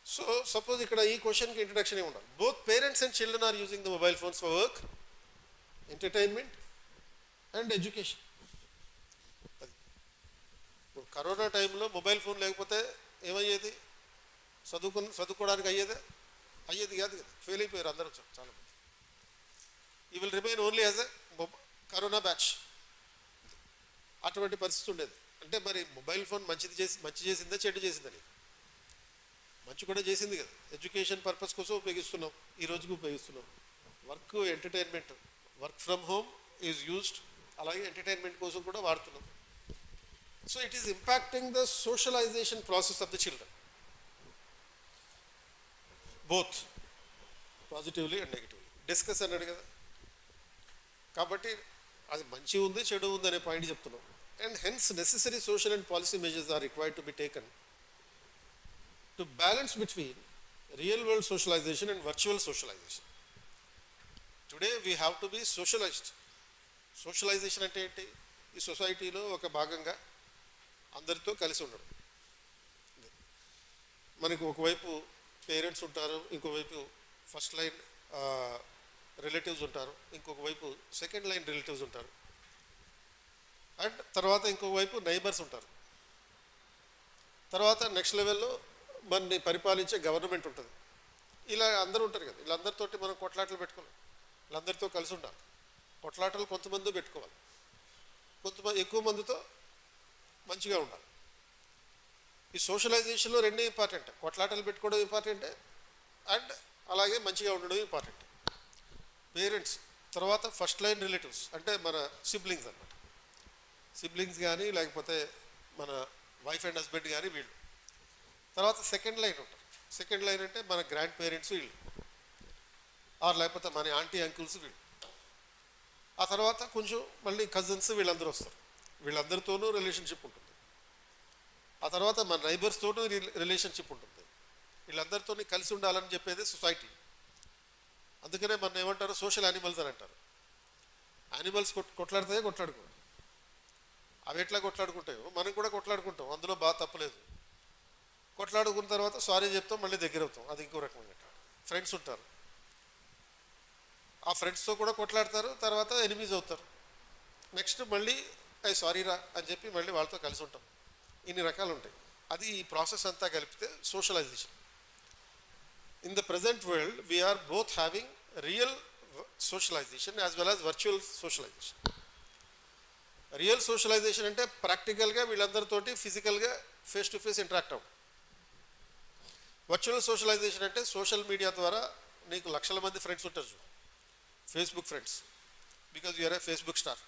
Speaker 1: సో సపోజ్ ఇక్కడ ఈ క్వశ్చన్కి ఇంట్రడక్షన్ ఏమి ఉండాలి? Both parents and children are using the mobile phones for work, entertainment and education. అది కరోనా టైంలో మొబైల్ ఫోన్ లేకపోతే ఏమయ్యేది? చదువుకోవడానికి అయ్యేది కాదు కదా, ఫెయిల్ అయిపోయారు అందరూ చాలామంది. You will remain only as a corona batch. అటువంటి పరిస్థితి ఉండేది. అంటే మరి మొబైల్ ఫోన్ మంచి చేసిందా చెడు చేసిందని? మంచి కూడా చేసింది కదా. ఎడ్యుకేషన్ పర్పస్ కోసం ఉపయోగిస్తున్నాం, ఈ రోజుకి ఉపయోగిస్తున్నాం. Work, entertainment, work from home is used, అలాగే ఎంటర్టైన్మెంట్ కోసం కూడా వాడుతున్నాం. So it is impacting the socialisation process of the children, both positively and negatively. Discuss అన్నాడు కదా, కాబట్టి అది మంచి ఉంది చెడు ఉంది అనే పాయింట్ చెప్తున్నాం. And hence necessary social and policy measures are required to be taken to balance between real world socialization and virtual socialization. Today we have to be socialized. Socialization అంటే ఏంటి? ఈ సొసైటీలో ఒక భాగంగా అందరితో కలిసి ఉండడం. మనకు ఒకవైపు పేరెంట్స్ ఉంటారు, ఇంకోవైపు ఫస్ట్ లైన్ రిలేటివ్స్ ఉంటారు, ఇంకొక వైపు సెకండ్ లైన్ రిలేటివ్స్ ఉంటారు, అండ్ తర్వాత ఇంకొక వైపు నైబర్స్ ఉంటారు. తర్వాత నెక్స్ట్ లెవెల్లో మనని పరిపాలించే గవర్నమెంట్ ఉంటుంది. ఇలా అందరూ ఉంటారు కదా. వీళ్ళందరితోటి మనం కొట్లాటలు పెట్టుకోవాలి, వీళ్ళందరితో కలిసి ఉండాలి. కొట్లాటలు కొంతమంది పెట్టుకోవాలి, కొంతమంది ఎక్కువ మందితో మంచిగా ఉండాలి. ఈ సోషలైజేషన్లో రెండే ఇంపార్టెంట్. కొట్లాటలు పెట్టుకోవడం ఇంపార్టెంటే, అండ్ అలాగే మంచిగా ఉండడం ఇంపార్టెంట్. పేరెంట్స్, తర్వాత ఫస్ట్ లైన్ రిలేటివ్స్ అంటే మన సిబ్లింగ్స్ అన్నమాట. సిబ్లింగ్స్ కానీ లేకపోతే మన వైఫ్ అండ్ హస్బెండ్ కానీ వీళ్ళు. తర్వాత సెకండ్ లైన్ ఉంటారు. సెకండ్ లైన్ అంటే మన గ్రాండ్ పేరెంట్స్ వీళ్ళు, ఆర్ లేకపోతే మన ఆంటీ అంకుల్స్ వీళ్ళు. ఆ తర్వాత కొంచెం మళ్ళీ కజిన్స్ వీళ్ళందరూ వస్తారు. వీళ్ళందరితోనూ రిలేషన్షిప్ ఉంటుంది. ఆ తర్వాత మన నైబర్స్తోనూ రిలేషన్షిప్ ఉంటుంది. వీళ్ళందరితో కలిసి ఉండాలని చెప్పేది సొసైటీ. అందుకనే మనం ఏమంటారు, సోషల్ యానిమల్స్ అని అంటారు. యానిమల్స్ కొట్లాడితే కొట్లాడుకో, అవి ఎట్లా కొట్లాడుకుంటాయో మనం కూడా కొట్లాడుకుంటాం, అందులో బాగా తప్పలేదు. కొట్లాడుకున్న తర్వాత సారీ చెప్తాం, మళ్ళీ దగ్గర అవుతాం, అది ఇంకో రకమైన. ఫ్రెండ్స్ ఉంటారు, ఆ ఫ్రెండ్స్తో కూడా కొట్లాడతారు, తర్వాత ఎనిమీస్ అవుతారు. నెక్స్ట్ మళ్ళీ అవి సారీ రా అని చెప్పి మళ్ళీ వాళ్ళతో కలిసి ఉంటాం. ఇన్ని రకాలు ఉంటాయి. అది ఈ ప్రాసెస్ అంతా కలిపితే socialisation. In the present world, we are both having real socialization as well as virtual socialization. Real socialization అంటే ప్రాక్టికల్గా వీళ్ళందరితోటి ఫిజికల్గా ఫేస్ టు ఫేస్ ఇంటరాక్ట్ అవ్వడం. వర్చువల్ సోషలైజేషన్ అంటే సోషల్ మీడియా ద్వారా నీకు లక్షల మంది ఫ్రెండ్స్ ఉంటారు చూడు, Facebook friends because you're a Facebook star,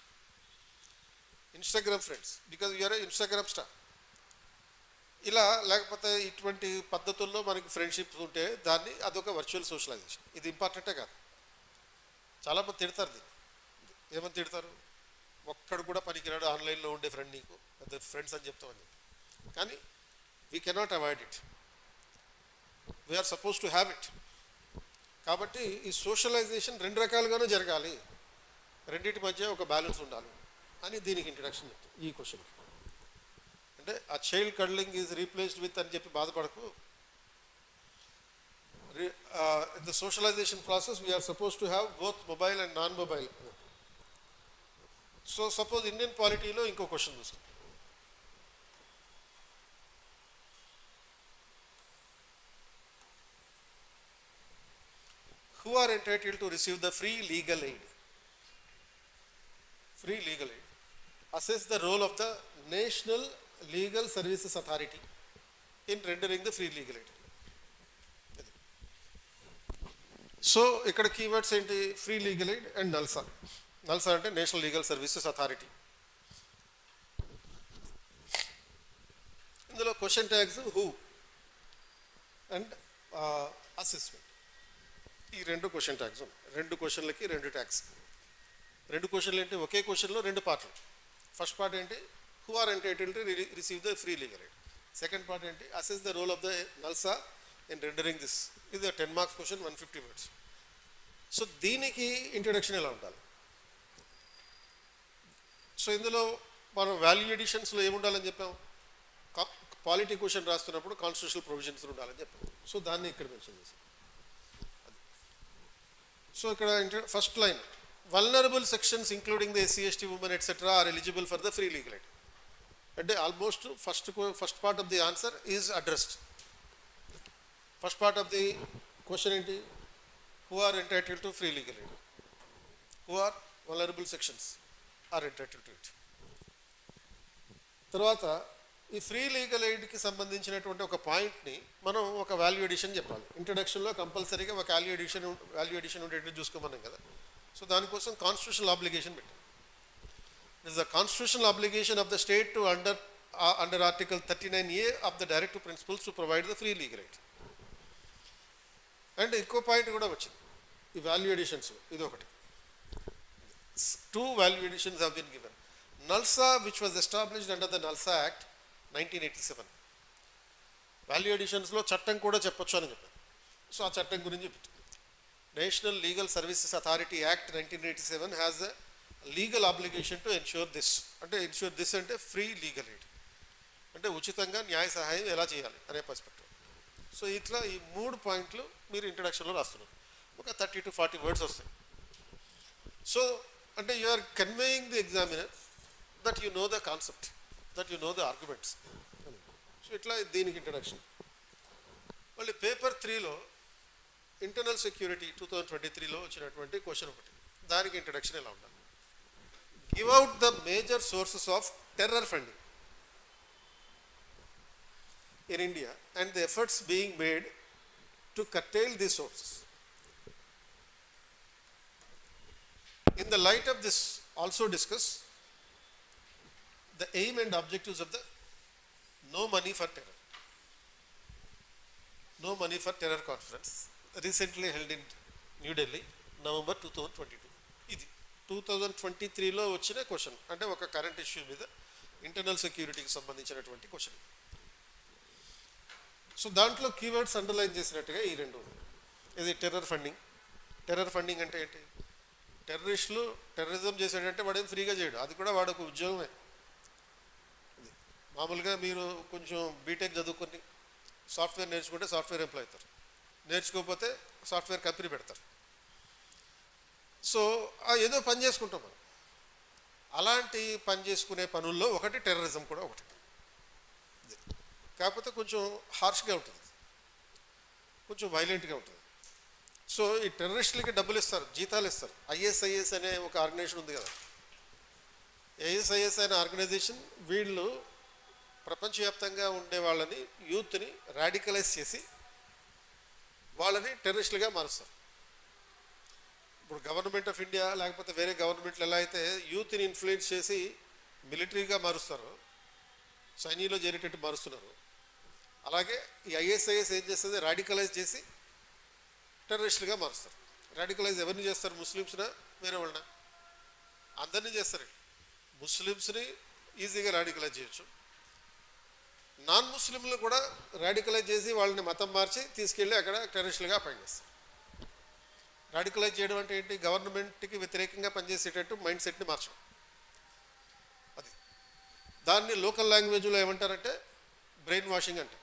Speaker 1: Instagram friends because you're a Instagram star. ఇలా లేకపోతే ఇటువంటి పద్ధతుల్లో మనకి ఫ్రెండ్షిప్స్ ఉంటే దాన్ని అదొక వర్చువల్ సోషలైజేషన్. ఇది ఇంపార్టెంటే కాదు. చాలామంది తిడతారు దీన్ని. ఏమని తిడతారు, ఒక్కడు కూడా పనికిరాడు ఆన్లైన్లో ఉండే ఫ్రెండ్, నీకు అదే ఫ్రెండ్స్ అని చెప్తామని చెప్పి. కానీ we cannot avoid it, we're suppose to have it. కాబట్టి ఈ సోషలైజేషన్ రెండు రకాలుగానూ జరగాలి, రెండింటి మధ్య ఒక బ్యాలెన్స్ ఉండాలి అని దీనికి ఇంట్రడక్షన్ చెప్తాం ఈ క్వశ్చన్. అంటే ఆ child cuddling is replaced with అని చెప్పి బాధపడకు. In the socialisation process we are suppose to have both mobile and non mobile. So suppose Indian పాలిటీలో ఇంకో క్వశ్చన్ చూస్తాం. Who are entitled to receive the free legal aid? Free legal aid. Assess the role of the National Legal Services Authority in rendering the free legal aid. So ఇక్కడ keywords ఏంటి, free legal aid and NALSA. NALSA అంటే national legal services authority. ఇందులో question tags who and assessment, ఈ రెండు question tags ఉన్నాయి. రెండు క్వశ్చన్లకి రెండు tags. రెండు క్వశ్చన్లు ఏంటి, ఒకే క్వశ్చన్లో రెండు పార్ట్లు. ఫస్ట్ పార్ట్ ఏంటి, who are entitled to receive the free legal aid. Second part ఏంటి, assess the role of the NALSA in rendering this. ఇది 10 మార్క్స్ క్వశ్చన్, 150 words. సో దీనికి ఇంట్రడక్షన్ ఎలా ఉండాలి. సో ఇందులో మనం వాల్యూ ఎడిషన్స్లో ఏముండాలని చెప్పాం, పాలిటీ క్వశ్చన్ రాస్తున్నప్పుడు కాన్స్టిట్యూషనల్ ప్రొవిజన్స్ ఉండాలని చెప్పాం. సో దాన్ని ఇక్కడ మెన్షన్ చేసాం. సో ఇక్కడ first line, vulnerable sections including the SC ST women etcetera are eligible for the free legal aid. అంటే almost first part of the answer is addressed. First part of the question ఏంటి, who are entitled to free legal aid, who are vulnerable sections are entitled to it. తర్వాత ఈ free legal ఎయిడ్కి సంబంధించినటువంటి ఒక పాయింట్ని మనం ఒక value edition చెప్పాలి. ఇంట్రడక్షన్లో కంపల్సరీగా ఒక వాల్యూ ఎడిషన్ ఉండేటట్టు చూసుకోమన్నాం కదా. సో దానికోసం కాన్స్టిట్యూషనల్ ఆబ్లిగేషన్ పెట్టాం. It is the constitutional obligation of the state to under article 39A of the directive principles to provide the free legal aid. And ఇంకో పాయింట్ కూడా వచ్చింది ఈ వాల్యూ ఎడిషన్స్, ఇది ఒకటి. 2 value additions have been given. NALSA, which was established under the NALSA Act 1987. Value ఎడిషన్స్లో చట్టం కూడా చెప్పొచ్చు అని చెప్పాను. సో ఆ చట్టం గురించి national legal services authority act 1987 has a legal obligation to ensure this. అంటే ఎన్ష్యూర్ దిస్ అంటే ఫ్రీ లీగల్ ఎయిడ్, అంటే ఉచితంగా న్యాయ సహాయం ఎలా చేయాలి అనే పర్స్పెక్టివ్. సో ఇట్లా ఈ 3 పాయింట్లు మీరు ఇంట్రడక్షన్లో రాస్తున్నారు. ఒక 30 to 40 words వస్తాయి. సో అంటే you are conveying the examiner that you know the concept, that you know the arguments. So ఇట్లా దీనికి ఇంట్రడక్షన్. మళ్ళీ పేపర్ 3లో ఇంటర్నల్ సెక్యూరిటీ 2023లో వచ్చినటువంటి క్వశ్చన్ ఒకటి, దానికి ఇంట్రడక్షన్ ఎలా ఉండాలి. Give out the major sources of terror funding in India and the efforts being made to curtail these sources. In the light of this, also discuss the aim and objectives of the No Money for Terror. No Money for Terror conference recently held in New Delhi, November 2022. ఇది 2023లో వచ్చిన question, అంటే ఒక current issue మీద internal సెక్యూరిటీకి సంబంధించినటువంటి question. So దాంట్లో keywords underline చేసినట్టుగా ఈ రెండు. ఇది టెర్రర్ ఫండింగ్. టెర్రర్ ఫండింగ్ అంటే ఏంటి? టెర్రరిస్టులు టెర్రరిజం చేసాడంటే వాడేం ఫ్రీగా చేయడు, అది కూడా వాడొక ఉద్యోగమే. ఇది మామూలుగా మీరు కొంచెం బీటెక్ చదువుకొని సాఫ్ట్వేర్ నేర్చుకుంటే సాఫ్ట్వేర్ ఎంప్లాయ్ అవుతారు, నేర్చుకోకపోతే సాఫ్ట్వేర్ కంపెనీ పెడతారు. సో ఏదో పని చేసుకుంటాం మనం. అలాంటి పని చేసుకునే పనుల్లో ఒకటి టెర్రరిజం కూడా ఒకటి. కాకపోతే కొంచెం హార్ష్గా ఉంటుంది, కొంచెం వైలెంట్గా ఉంటుంది. సో ఈ టెర్రరిస్టులకి డబ్బులు ఇస్తారు, జీతాలు ఇస్తారు. ఐఎస్ఐఎస్ అనే ఒక ఆర్గనైజేషన్ ఉంది కదా, ఐఎస్ఐఎస్ అనే ఆర్గనైజేషన్ వీళ్ళు ప్రపంచవ్యాప్తంగా ఉండే వాళ్ళని, యూత్ని రాడికలైజ్ చేసి వాళ్ళని టెర్రరిస్టులుగా మారుస్తారు. ఇప్పుడు గవర్నమెంట్ ఆఫ్ ఇండియా లేకపోతే వేరే గవర్నమెంట్లు ఎలా అయితే యూత్ని ఇన్ఫ్లుయెన్స్ చేసి మిలిటరీగా మారుస్తారో, సైన్యంలో చేరేటట్టు మారుస్తున్నారు, అలాగే ఈ ఐఎస్ఐఎస్ ఏం చేస్తుంది? రాడికలైజ్ చేసి టెర్రరిస్టులుగా మారుస్తారు. రాడికలైజ్ ఎవరిని చేస్తారు? ముస్లిమ్స్నా వేరే వాళ్ళనా? అందరినీ చేస్తారు. ముస్లిమ్స్ని ఈజీగా రాడికలైజ్ చేయొచ్చు, నాన్ ముస్లింలు కూడా రాడికలైజ్ చేసి వాళ్ళని మతం మార్చి తీసుకెళ్ళి అక్కడ టెర్రరిస్టులుగా పనిచేస్తారు. రాడికలైజ్ చేయడం అంటే ఏంటి? గవర్నమెంట్కి వ్యతిరేకంగా పనిచేసేటట్టు మైండ్ సెట్ని మార్చడం. అది దాన్ని లోకల్ లాంగ్వేజ్లో ఏమంటారంటే బ్రెయిన్ వాషింగ్ అంటే.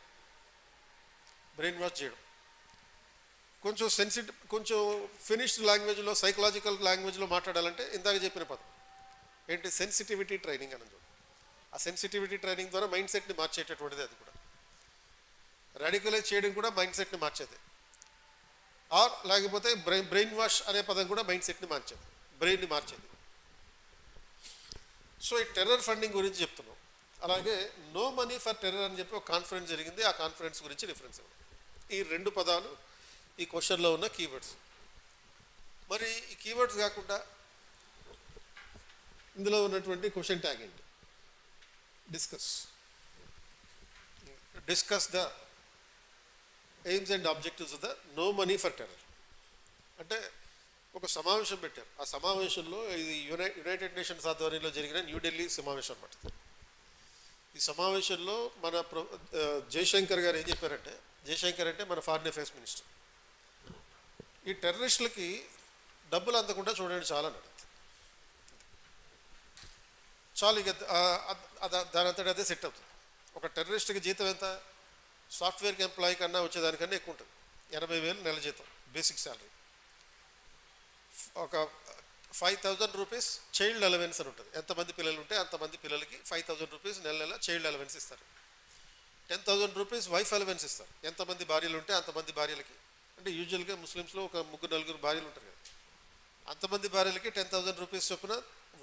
Speaker 1: బ్రెయిన్ వాష్ చేయడం. కొంచెం కొంచెం ఫినిష్డ్ లాంగ్వేజ్లో, సైకలాజికల్ లాంగ్వేజ్లో మాట్లాడాలంటే ఇందాక చెప్పిన పదం ఏంటి? సెన్సిటివిటీ ట్రైనింగ్ అని. ఆ సెన్సిటివిటీ ట్రైనింగ్ ద్వారా మైండ్ సెట్ని మార్చేటటువంటిది. అది కూడా రాడికలైజ్ చేయడం కూడా మైండ్ సెట్ని మార్చేది. ఆర్ లేకపోతే బ్రెయిన్ వాష్ అనే పదం కూడా మైండ్ సెట్ని మార్చేది, బ్రెయిన్ని మార్చేది. సో ఈ టెర్రర్ ఫండింగ్ గురించి చెప్తున్నాం. అలాగే నో మనీ ఫర్ టెర్రర్ అని చెప్పి ఒక కాన్ఫరెన్స్ జరిగింది, ఆ కాన్ఫరెన్స్ గురించి రిఫరెన్స్ ఇవ్వండి. ఈ రెండు పదాలు ఈ క్వశ్చన్లో ఉన్న కీవర్డ్స్. మరి ఈ కీవర్డ్స్ కాకుండా ఇందులో ఉన్నటువంటి క్వశ్చన్ ట్యాగ్ ఏంటి? Discuss the aims and objectives of the no money for terror. అంటే ఒక సమావేశం పెట్టారు. ఆ సమావేశంలో ఇది యునైటెడ్ నేషన్స్ ఆధ్వర్యంలో జరిగిన న్యూఢిల్లీ సమావేశం అన్నమాట. ఈ సమావేశంలో మన జయశంకర్ గారు ఏం చెప్పారంటే, జయశంకర్ అంటే మన ఫారిన్ అఫేర్స్ మినిస్టర్, ఈ టెర్రరిస్టులకి డబ్బులు అందకుండా చూడండి చాలా అన్నాడు. చాలు, ఇక దాని అంతటా అదే సెట్ అవుతుంది. ఒక టెర్రరిస్ట్కి జీతం ఎంత? సాఫ్ట్వేర్కి ఎంప్లాయీ కన్నా వచ్చేదానికన్నా ఎక్కువ ఉంటుంది. 80,000 నెల జీతం, బేసిక్ శాలరీ. ఒక 5,000 రూపీస్ చైల్డ్ అలవెన్స్ అని ఉంటుంది. ఎంతమంది పిల్లలు ఉంటే అంతమంది పిల్లలకి 5,000 రూపీస్ నెల నెల చైల్డ్ అలవెన్స్ ఇస్తారు. 10,000 రూపీస్ వైఫ్ అలవెన్స్ ఇస్తారు. ఎంతమంది భార్యలు ఉంటే అంతమంది భార్యలకి, అంటే యూజువల్గా ముస్లిమ్స్లో ఒక 3-4 భార్యలు ఉంటారు కదా, అంతమంది భార్యలకి 10,000 రూపీస్ చొప్పున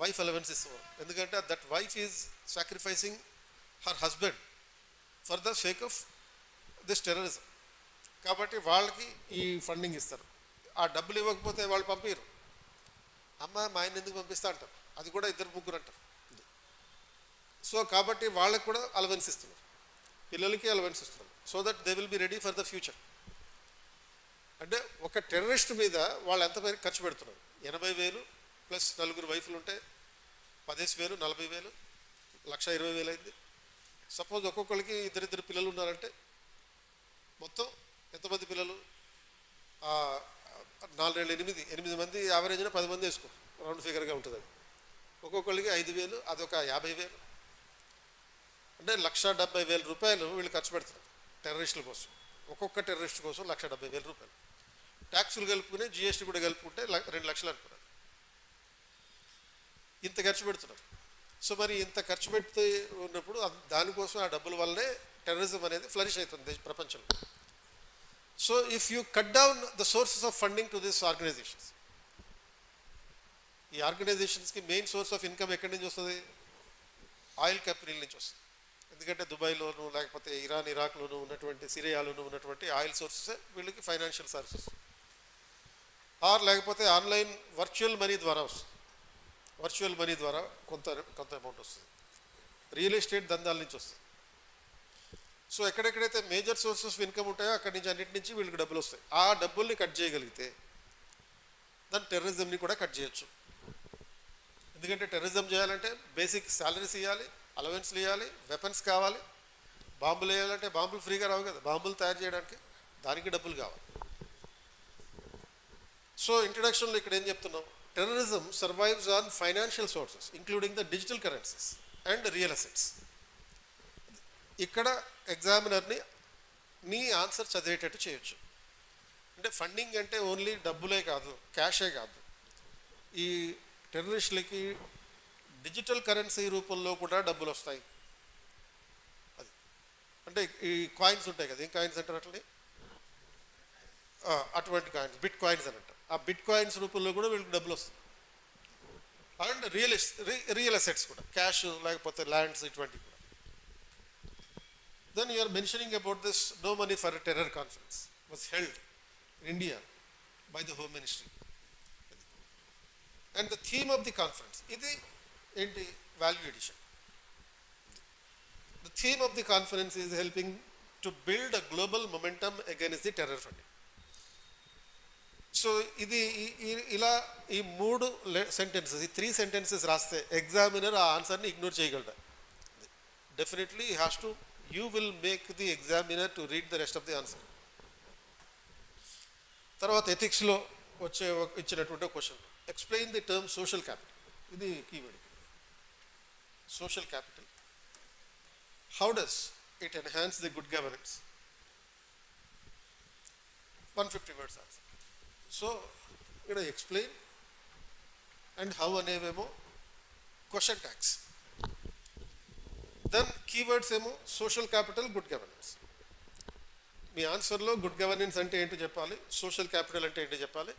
Speaker 1: వైఫ్ అలవెన్స్ ఇస్తారు. ఎందుకంటే that wife is sacrificing her husband for the sake of this terrorism. కాబట్టి వాళ్ళకి ఈ ఫండింగ్ ఇస్తారు. ఆ డబ్బులు ఇవ్వకపోతే వాళ్ళు పంపించరు. అమ్మ మా ఆయన ఎందుకు పంపిస్తా అంటారు, అది కూడా 2-3 అంటారు. సో కాబట్టి వాళ్ళకి కూడా అలవెన్స్ ఇస్తున్నారు, పిల్లలకి అలవెన్స్ ఇస్తున్నారు, so that they will be ready for the future. అంటే ఒక టెర్రరిస్ట్ మీద వాళ్ళు ఎంత ఖర్చు పెడుతున్నారు? 80,000 ప్లస్ 4 వైఫ్లు ఉంటే 15,000, 40,000, 1,20,000 అయింది. సపోజ్ ఒక్కొక్కరికి 2 పిల్లలు ఉన్నారంటే మొత్తం ఎంతమంది పిల్లలు? 8 మంది యావరేజ్న 10 మంది వేసుకో, రౌండ్ ఫిగర్గా ఉంటుంది. అది ఒక్కొక్కరికి 5,000, అదొక 50,000, అంటే 1,70,000 రూపాయలు వీళ్ళు ఖర్చు పెడతారు టెర్రరిస్టుల కోసం. ఒక్కొక్క టెర్రరిస్ట్ కోసం 1,70,000 రూపాయలు. ట్యాక్సులు కలుపుకుని జిఎస్టీ కూడా కలుపుకుంటే 2 లక్షలు అనుకున్నారు. ఇంత ఖర్చు పెడుతున్నారు. సో మరి ఇంత ఖర్చు పెడుతూ ఉన్నప్పుడు దానికోసం ఆ డబ్బుల వల్లనే టెర్రరిజం అనేది ఫ్లరిష్ అవుతుంది ప్రపంచంలో. So if you cut down the sources of funding to this organizations, ఈ ఆర్గనైజేషన్స్కి మెయిన్ సోర్స్ ఆఫ్ ఇన్కమ్ ఎక్కడి నుంచి వస్తుంది? ఆయిల్ కంపెనీల నుంచి వస్తుంది. ఎందుకంటే దుబాయ్లోను లేకపోతే ఇరాన్, ఇరాక్లోను ఉన్నటువంటి, సిరియాలోను ఉన్నటువంటి ఆయిల్ సోర్సెస్ వీళ్ళకి ఫైనాన్షియల్ సోర్సెస్. ఆర్ లేకపోతే ఆన్లైన్ వర్చువల్ మనీ ద్వారా వస్తుంది. వర్చువల్ మనీ ద్వారా కొంత కొంత అమౌంట్ వస్తుంది, రియల్ ఎస్టేట్ దందాల నుంచి వస్తుంది. సో ఎక్కడెక్కడైతే మేజర్ సోర్సెస్ ఆఫ్ ఇన్కమ్ ఉంటాయో అక్కడి నుంచి అన్నింటి నుంచి వీళ్ళకి డబ్బులు వస్తాయి. ఆ డబ్బుల్ని కట్ చేయగలిగితే దాని టెర్రరిజంని కూడా కట్ చేయొచ్చు. ఎందుకంటే టెర్రరిజం చేయాలంటే బేసిక్ శాలరీస్ ఇవ్వాలి, అలవెన్స్లు ఇవ్వాలి, వెపన్స్ కావాలి. బాంబులు వేయాలంటే బాంబులు ఫ్రీగా రావు కదా, బాంబులు తయారు చేయడానికి దానికి డబ్బులు కావాలి. సో ఇంట్రడక్షన్లో ఇక్కడ ఏం చెప్తున్నాం, terrorism survives on financial sources including the digital currencies and real assets. ఇక్కడ ఎగ్జామినర్ని నీ ఆన్సర్ చదివేటట్టు చేయొచ్చు. అంటే ఫండింగ్ అంటే ఓన్లీ డబ్బులే కాదు, క్యాషే కాదు. ఈ టెర్రరిస్టులకి డిజిటల్ కరెన్సీ రూపంలో కూడా డబ్బులు వస్తాయి. అది అంటే ఈ కాయిన్స్ ఉంటాయి కదా, ఏం కాయిన్స్ అంటారు అట్లని, అటువంటి కాయిన్స్ బిట్ కాయిన్స్ అని అంటారు. ఆ బిట్ కాయిన్స్ రూపంలో కూడా వీళ్ళకి డబ్బులు వస్తాయి. అండ్ రియల్ అసెట్స్ కూడా, క్యాష్ లేకపోతే ల్యాండ్స్ ఇటువంటివి కూడా. Then you are mentioning about this no money for a terror conference was held in India by the Home Ministry. And the theme of the conference, ఇది ఏంటి, value addition. The theme of the conference is helping to build a global momentum against the terror funding. So ఇది ఇలా ఈ 3 sentences, ఈ 3 sentences రాస్తే examiner ఆ ఆన్సర్ని ignore చేయగలరా? Definitely he has to, you will make the examiner to read the rest of the answer. తర్వాత ఎథిక్స్లో ఇచ్చినటువంటి question, explain the term social capital. ఇది keyword. Social capital, how does it enhance the good governance? 150 words answer. So ఇక్కడ explain and how అనేవేమో question tags. Then keywords ఏమో social capital, good governance. మీ ఆన్సర్లో good governance అంటే ఏంటో చెప్పాలి, social capital అంటే ఏంటో చెప్పాలి,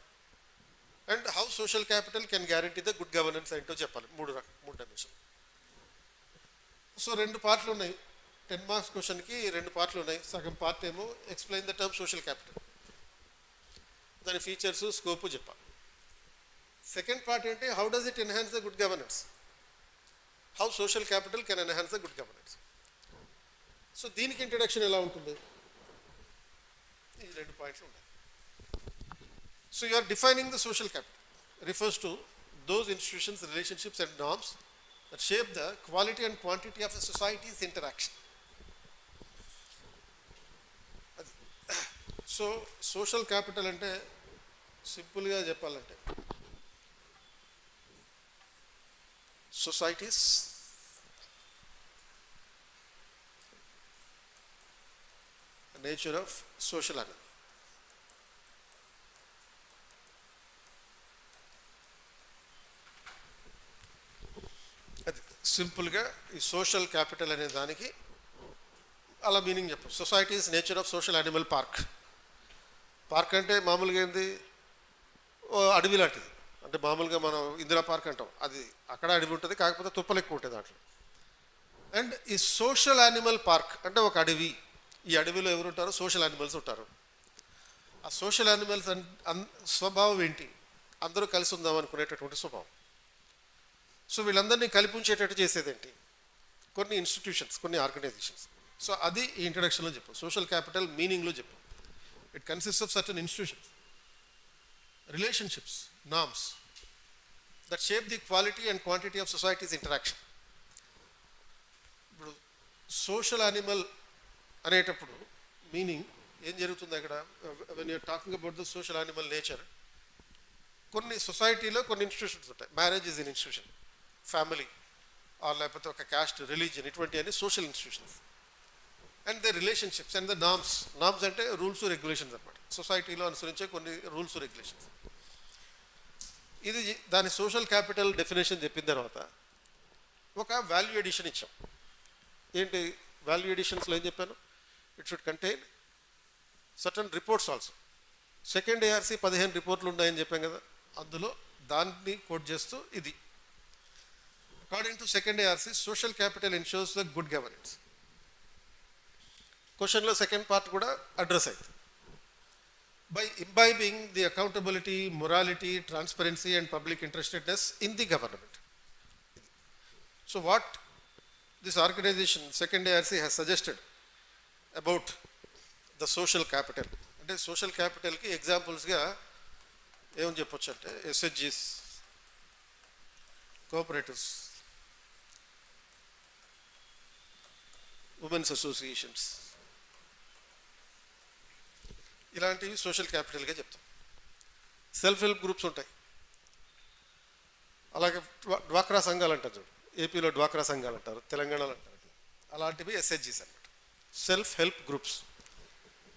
Speaker 1: and how social capital can guarantee the good governance ఏంటో చెప్పాలి. 3 డైమెన్షన్. సో 2 పార్ట్లు ఉన్నాయి. 10 మార్క్స్ క్వశ్చన్కి 2 పార్ట్లు ఉన్నాయి. సగం పార్ట్ ఏమో explain the term social capital, దాని ఫీచర్స్, స్కోపు చెప్పాలి. సెకండ్ పార్ట్ ఏంటి, how does it enhance the good governance, how social capital can enhance the good governance. So దీనికి ఇంట్రడక్షన్ ఎలా ఉంటుంది, ఈ 2 పాయింట్స్ ఉంటాయి. So you are defining the social capital, refers to those institutions, relationships and norms that shape the quality and quantity of a society's interaction. So social capital అంటే సింపుల్గా చెప్పాలంటే societies nature of social animal. అది సింపుల్గా ఈ social capital అనే దానికి అలా meaning చెప్పు. Societies nature of social animal park. Park అంటే మామూలుగా ఏంది, అడవి లాంటిది. అంటే మామూలుగా మనం ఇందిరా పార్క్ అంటాం, అది అక్కడ అడవి ఉంటుంది, కాకపోతే తుప్పలు ఎక్కువ ఉంటుంది దాంట్లో. అండ్ ఈ సోషల్ యానిమల్ పార్క్ అంటే ఒక అడవి. ఈ అడవిలో ఎవరు ఉంటారు, సోషల్ యానిమల్స్ ఉంటారు. ఆ సోషల్ యానిమల్స్ స్వభావం ఏంటి, అందరూ కలిసి ఉందాం అనుకునేటటువంటి స్వభావం. సో వీళ్ళందరినీ కలిపి ఉంచేటట్టు చేసేదేంటి, కొన్ని ఇన్స్టిట్యూషన్స్, కొన్ని ఆర్గనైజేషన్స్. సో అది ఈ ఇంట్రడక్షన్లో చెప్పు. సోషల్ క్యాపిటల్ మీనింగ్లో చెప్పు. It consists of certain institutions, relationships, norms that shape the quality and quantity of society's interaction. ఇప్పుడు సోషల్ యానిమల్ అనేటప్పుడు మీనింగ్ ఏం జరుగుతుంది అక్కడ, when you are talking about the social animal nature, కొన్ని సొసైటీలో కొన్ని ఇన్స్టిట్యూషన్స్ ఉంటాయి. Marriage is in institution, family లేకపోతే ఒక క్యాస్ట్, రిలీజియన్, ఇటువంటి అన్ని social institutions. And the relationships and the norms. Norms అంటే రూల్స్ రెగ్యులేషన్స్ అనమాట, సొసైటీలో అనుసరించే కొన్ని రూల్స్ రెగ్యులేషన్స్. ఇది దాని సోషల్ క్యాపిటల్ డెఫినేషన్ చెప్పిన తర్వాత ఒక వాల్యూ ఎడిషన్ ఇచ్చాం. ఏంటి వాల్యూ ఎడిషన్స్లో ఏం చెప్పాను, it should contain certain reports also. Second ARC 15 రిపోర్ట్లు ఉన్నాయని చెప్పాం కదా, అందులో దాన్ని కోట్ చేస్తూ ఇది according to second ARC social capital ensures the good governance. క్వశ్చన్లో సెకండ్ పార్ట్ కూడా అడ్రస్ అయింది. By imbibing the accountability, morality, transparency and public interestedness in the government. So what this organization, second ARC, has suggested about the social capital, అంటే social క్యాపిటల్కి ఎగ్జాంపుల్స్గా ఏమని చెప్పొచ్చు అంటే ఎస్హెచ్జిస్, cooperatives, women's associations, ఇలాంటివి social క్యాపిటల్గా చెప్తాం. సెల్ఫ్ హెల్ప్ గ్రూప్స్ ఉంటాయి, అలాగే డ్వాక్రా సంఘాలు అంటారు చూడు, ఏపీలో డ్వాక్రా సంఘాలు అంటారు, తెలంగాణలో అంటారు, అలాంటివి ఎస్హెచ్జిస్ అన్నమాట, self help groups.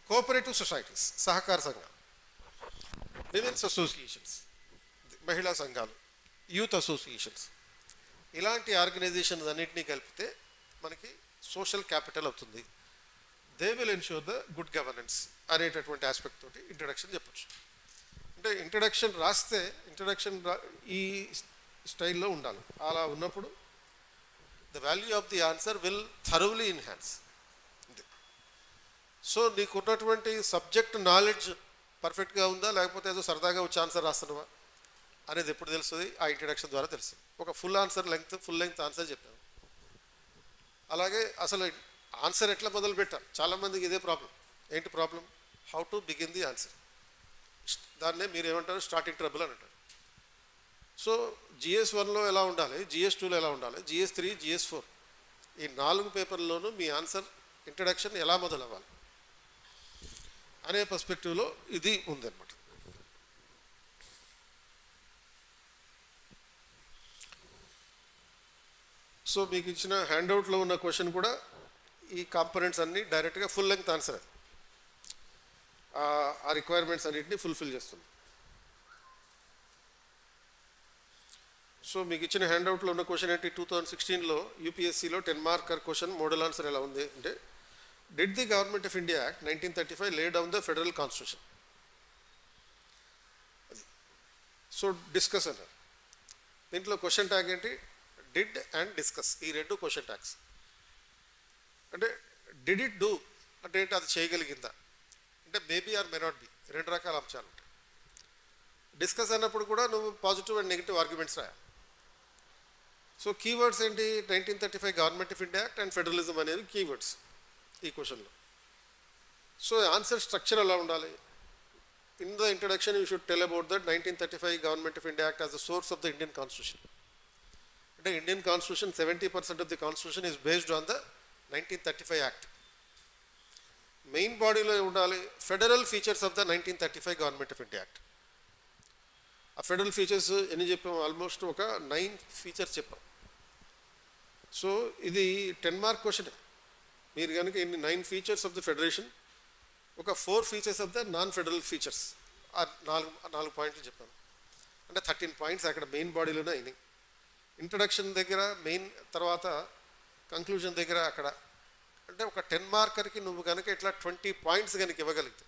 Speaker 1: Cooperative societies, సహకార సంఘాలు, విమెన్స్ అసోసియేషన్స్, మహిళా సంఘాలు, యూత్ అసోసియేషన్స్, ఇలాంటి ఆర్గనైజేషన్స్ అన్నింటినీ కలిపితే మనకి సోషల్ క్యాపిటల్ అవుతుంది. They will ensure the good governance అనేటటువంటి ఆస్పెక్ట్ తోటి ఇంట్రడక్షన్ చెప్పచ్చు. అంటే ఇంట్రడక్షన్ రాస్తే ఈ స్టైల్లో ఉండాలి. అలా ఉన్నప్పుడు the value of the answer will thoroughly enhance. So నీకు ఉన్నటువంటి సబ్జెక్ట్ నాలెడ్జ్ పర్ఫెక్ట్గా ఉందా, లేకపోతే ఏదో సరదాగా వచ్చి ఆన్సర్ రాస్తున్నావా అనేది ఎప్పుడు తెలుస్తుంది? ఆ ఇంట్రడక్షన్ ద్వారా తెలుస్తుంది. ఒక ఫుల్ లెంగ్త్ ఆన్సర్ చెప్పాను. అలాగే అసలు ఆన్సర్ ఎట్లా మొదలు పెట్టాలి, చాలామందికి ఇదే ప్రాబ్లం. ఏంటి problem? How to begin the answer. దాన్నే మీరు ఏమంటారు, స్టార్టింగ్ ట్రబుల్ అని అంటారు. సో GS 1లో ఎలా ఉండాలి, GS 2లో ఎలా ఉండాలి, GS 3, GS 4 ఈ 4 పేపర్లలోనూ మీ ఆన్సర్ ఇంట్రడక్షన్ ఎలా మొదలవ్వాలి అనే పర్స్పెక్టివ్లో ఇది ఉందన్నమాట. సో మీకు ఇచ్చిన హ్యాండ్అవుట్లో ఉన్న క్వశ్చన్ కూడా ఈ కాంపనెంట్స్ అన్నీ డైరెక్ట్గా ఫుల్ లెంగ్త్ ఆన్సర్ అది ఆ రిక్వైర్మెంట్స్ అన్నింటినీ ఫుల్ఫిల్ చేస్తుంది. సో మీకు ఇచ్చిన హ్యాండ్అవుట్లో ఉన్న క్వశ్చన్ ఏంటి, 2016లో UPSCలో 10 మార్కర్ క్వశ్చన్ మోడల్ ఆన్సర్ ఎలా ఉంది అంటే, did the government of India act 1935 lay down the federal constitution. అది సో డిస్కస్ అన్నారు. దీంట్లో క్వశ్చన్ ట్యాగ్ ఏంటి, డిడ్ అండ్ డిస్కస్, ఈ 2 క్వశ్చన్ ట్యాగ్స్. అంటే డిడ్ ఇట్ డూ అంటే ఏంటి, అది చేయగలిగిందా అంటే maybe or may not be, 2 రకాల అంశాలు ఉంటాయి. డిస్కస్ అన్నప్పుడు కూడా నువ్వు పాజిటివ్ అండ్ నెగిటివ్ ఆర్గ్యుమెంట్స్ రాయాలి. సో కీవర్డ్స్ ఏంటి, 1935 government of India act and federalism అనేవి కీవర్డ్స్ ఈ క్వశ్చన్లో. సో ఆన్సర్ స్ట్రక్చర్ ఎలా ఉండాలి, in the introduction you should tell about that 1935 government of India act as the source of the Indian constitution. అంటే Indian constitution 70% of the constitution is based on the 1935 act. Main బాడీలో ఉండాలి federal features of the 1935 government of India act. ఆ federal features ఎన్ని చెప్పాము, almost ఒక 9 features చెప్పాం. So ఇది 10 mark question. మీరు కనుక ఇన్ని 9 ఫీచర్స్ ఆఫ్ ద ఫెడరేషన్, ఒక 4 features of the non federal features, ఆ 4 పాయింట్లు చెప్పాను. అంటే 13 పాయింట్స్ అక్కడ మెయిన్ బాడీలోనే అయినాయి. ఇంట్రడక్షన్ దగ్గర మెయిన్, తర్వాత కంక్లూజన్ దగ్గర అక్కడ. అంటే ఒక 10 మార్కర్కి నువ్వు కనుక ఇట్లా 20 పాయింట్స్ కనుక ఇవ్వగలిగితే,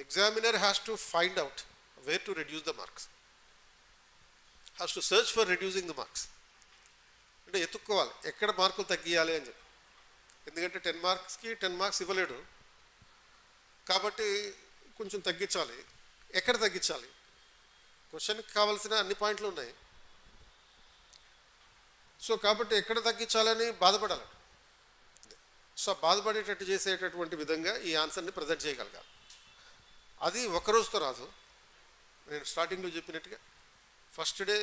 Speaker 1: examiner has to find out where to reduce the marks, has to search for reducing the marks. అంటే ఎత్తుక్కోవాలి ఎక్కడ మార్కులు తగ్గియాలి అని చెప్పి. ఎందుకంటే 10 మార్క్స్కి 10 మార్క్స్ ఇవ్వలేడు కాబట్టి కొంచెం తగ్గించాలి. ఎక్కడ తగ్గించాలి, క్వశ్చన్కి కావాల్సిన అన్ని పాయింట్లు ఉన్నాయి. సో కాబట్టి ఎక్కడ తగ్గించాలని బాధపడాలి. సో బాధపడేటట్టు చేసేటటువంటి విధంగా ఈ ఆన్సర్ని ప్రజెంట్ చేయగలగాలి. అది ఒకరోజుతో రాదు. నేను స్టార్టింగ్లో చెప్పినట్టుగా ఫస్ట్ డే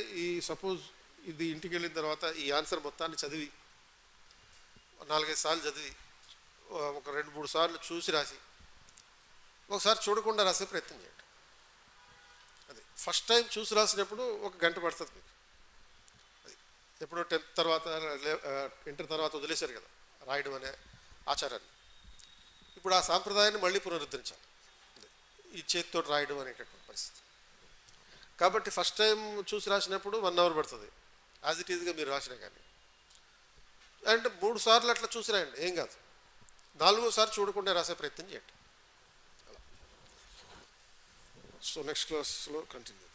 Speaker 1: సపోజ్ ఇది ఇంటికి వెళ్ళిన తర్వాత ఈ ఆన్సర్ మొత్తాన్ని చదివి 4-5 సార్లు చదివి ఒక 2-3 సార్లు చూసి రాసి ఒకసారి చూడకుండా రాసే ప్రయత్నం చేయండి. అది ఫస్ట్ టైం చూసి రాసినప్పుడు 1 గంట పడుతుంది మీకు. అది ఎప్పుడో 10th తర్వాత ఇంటర్ తర్వాత వదిలేశారు కదా రాయడం అనే ఆచారాన్ని. ఇప్పుడు ఆ సాంప్రదాయాన్ని మళ్ళీ పునరుద్ధరించాలి, ఈ చేతితో రాయడం అనేటటువంటి పరిస్థితి. కాబట్టి ఫస్ట్ టైం చూసి రాసినప్పుడు 1 అవర్ పడుతుంది యాజ్ ఇట్ ఈజ్గా మీరు రాసినా కానీ. అండ్ 3 సార్లు అట్లా చూసి రాయండి, ఏం కాదు. 4వ సారి చూడకుండా రాసే ప్రయత్నం చేయండి. సో నెక్స్ట్ క్లాస్లో కంటిన్యూ.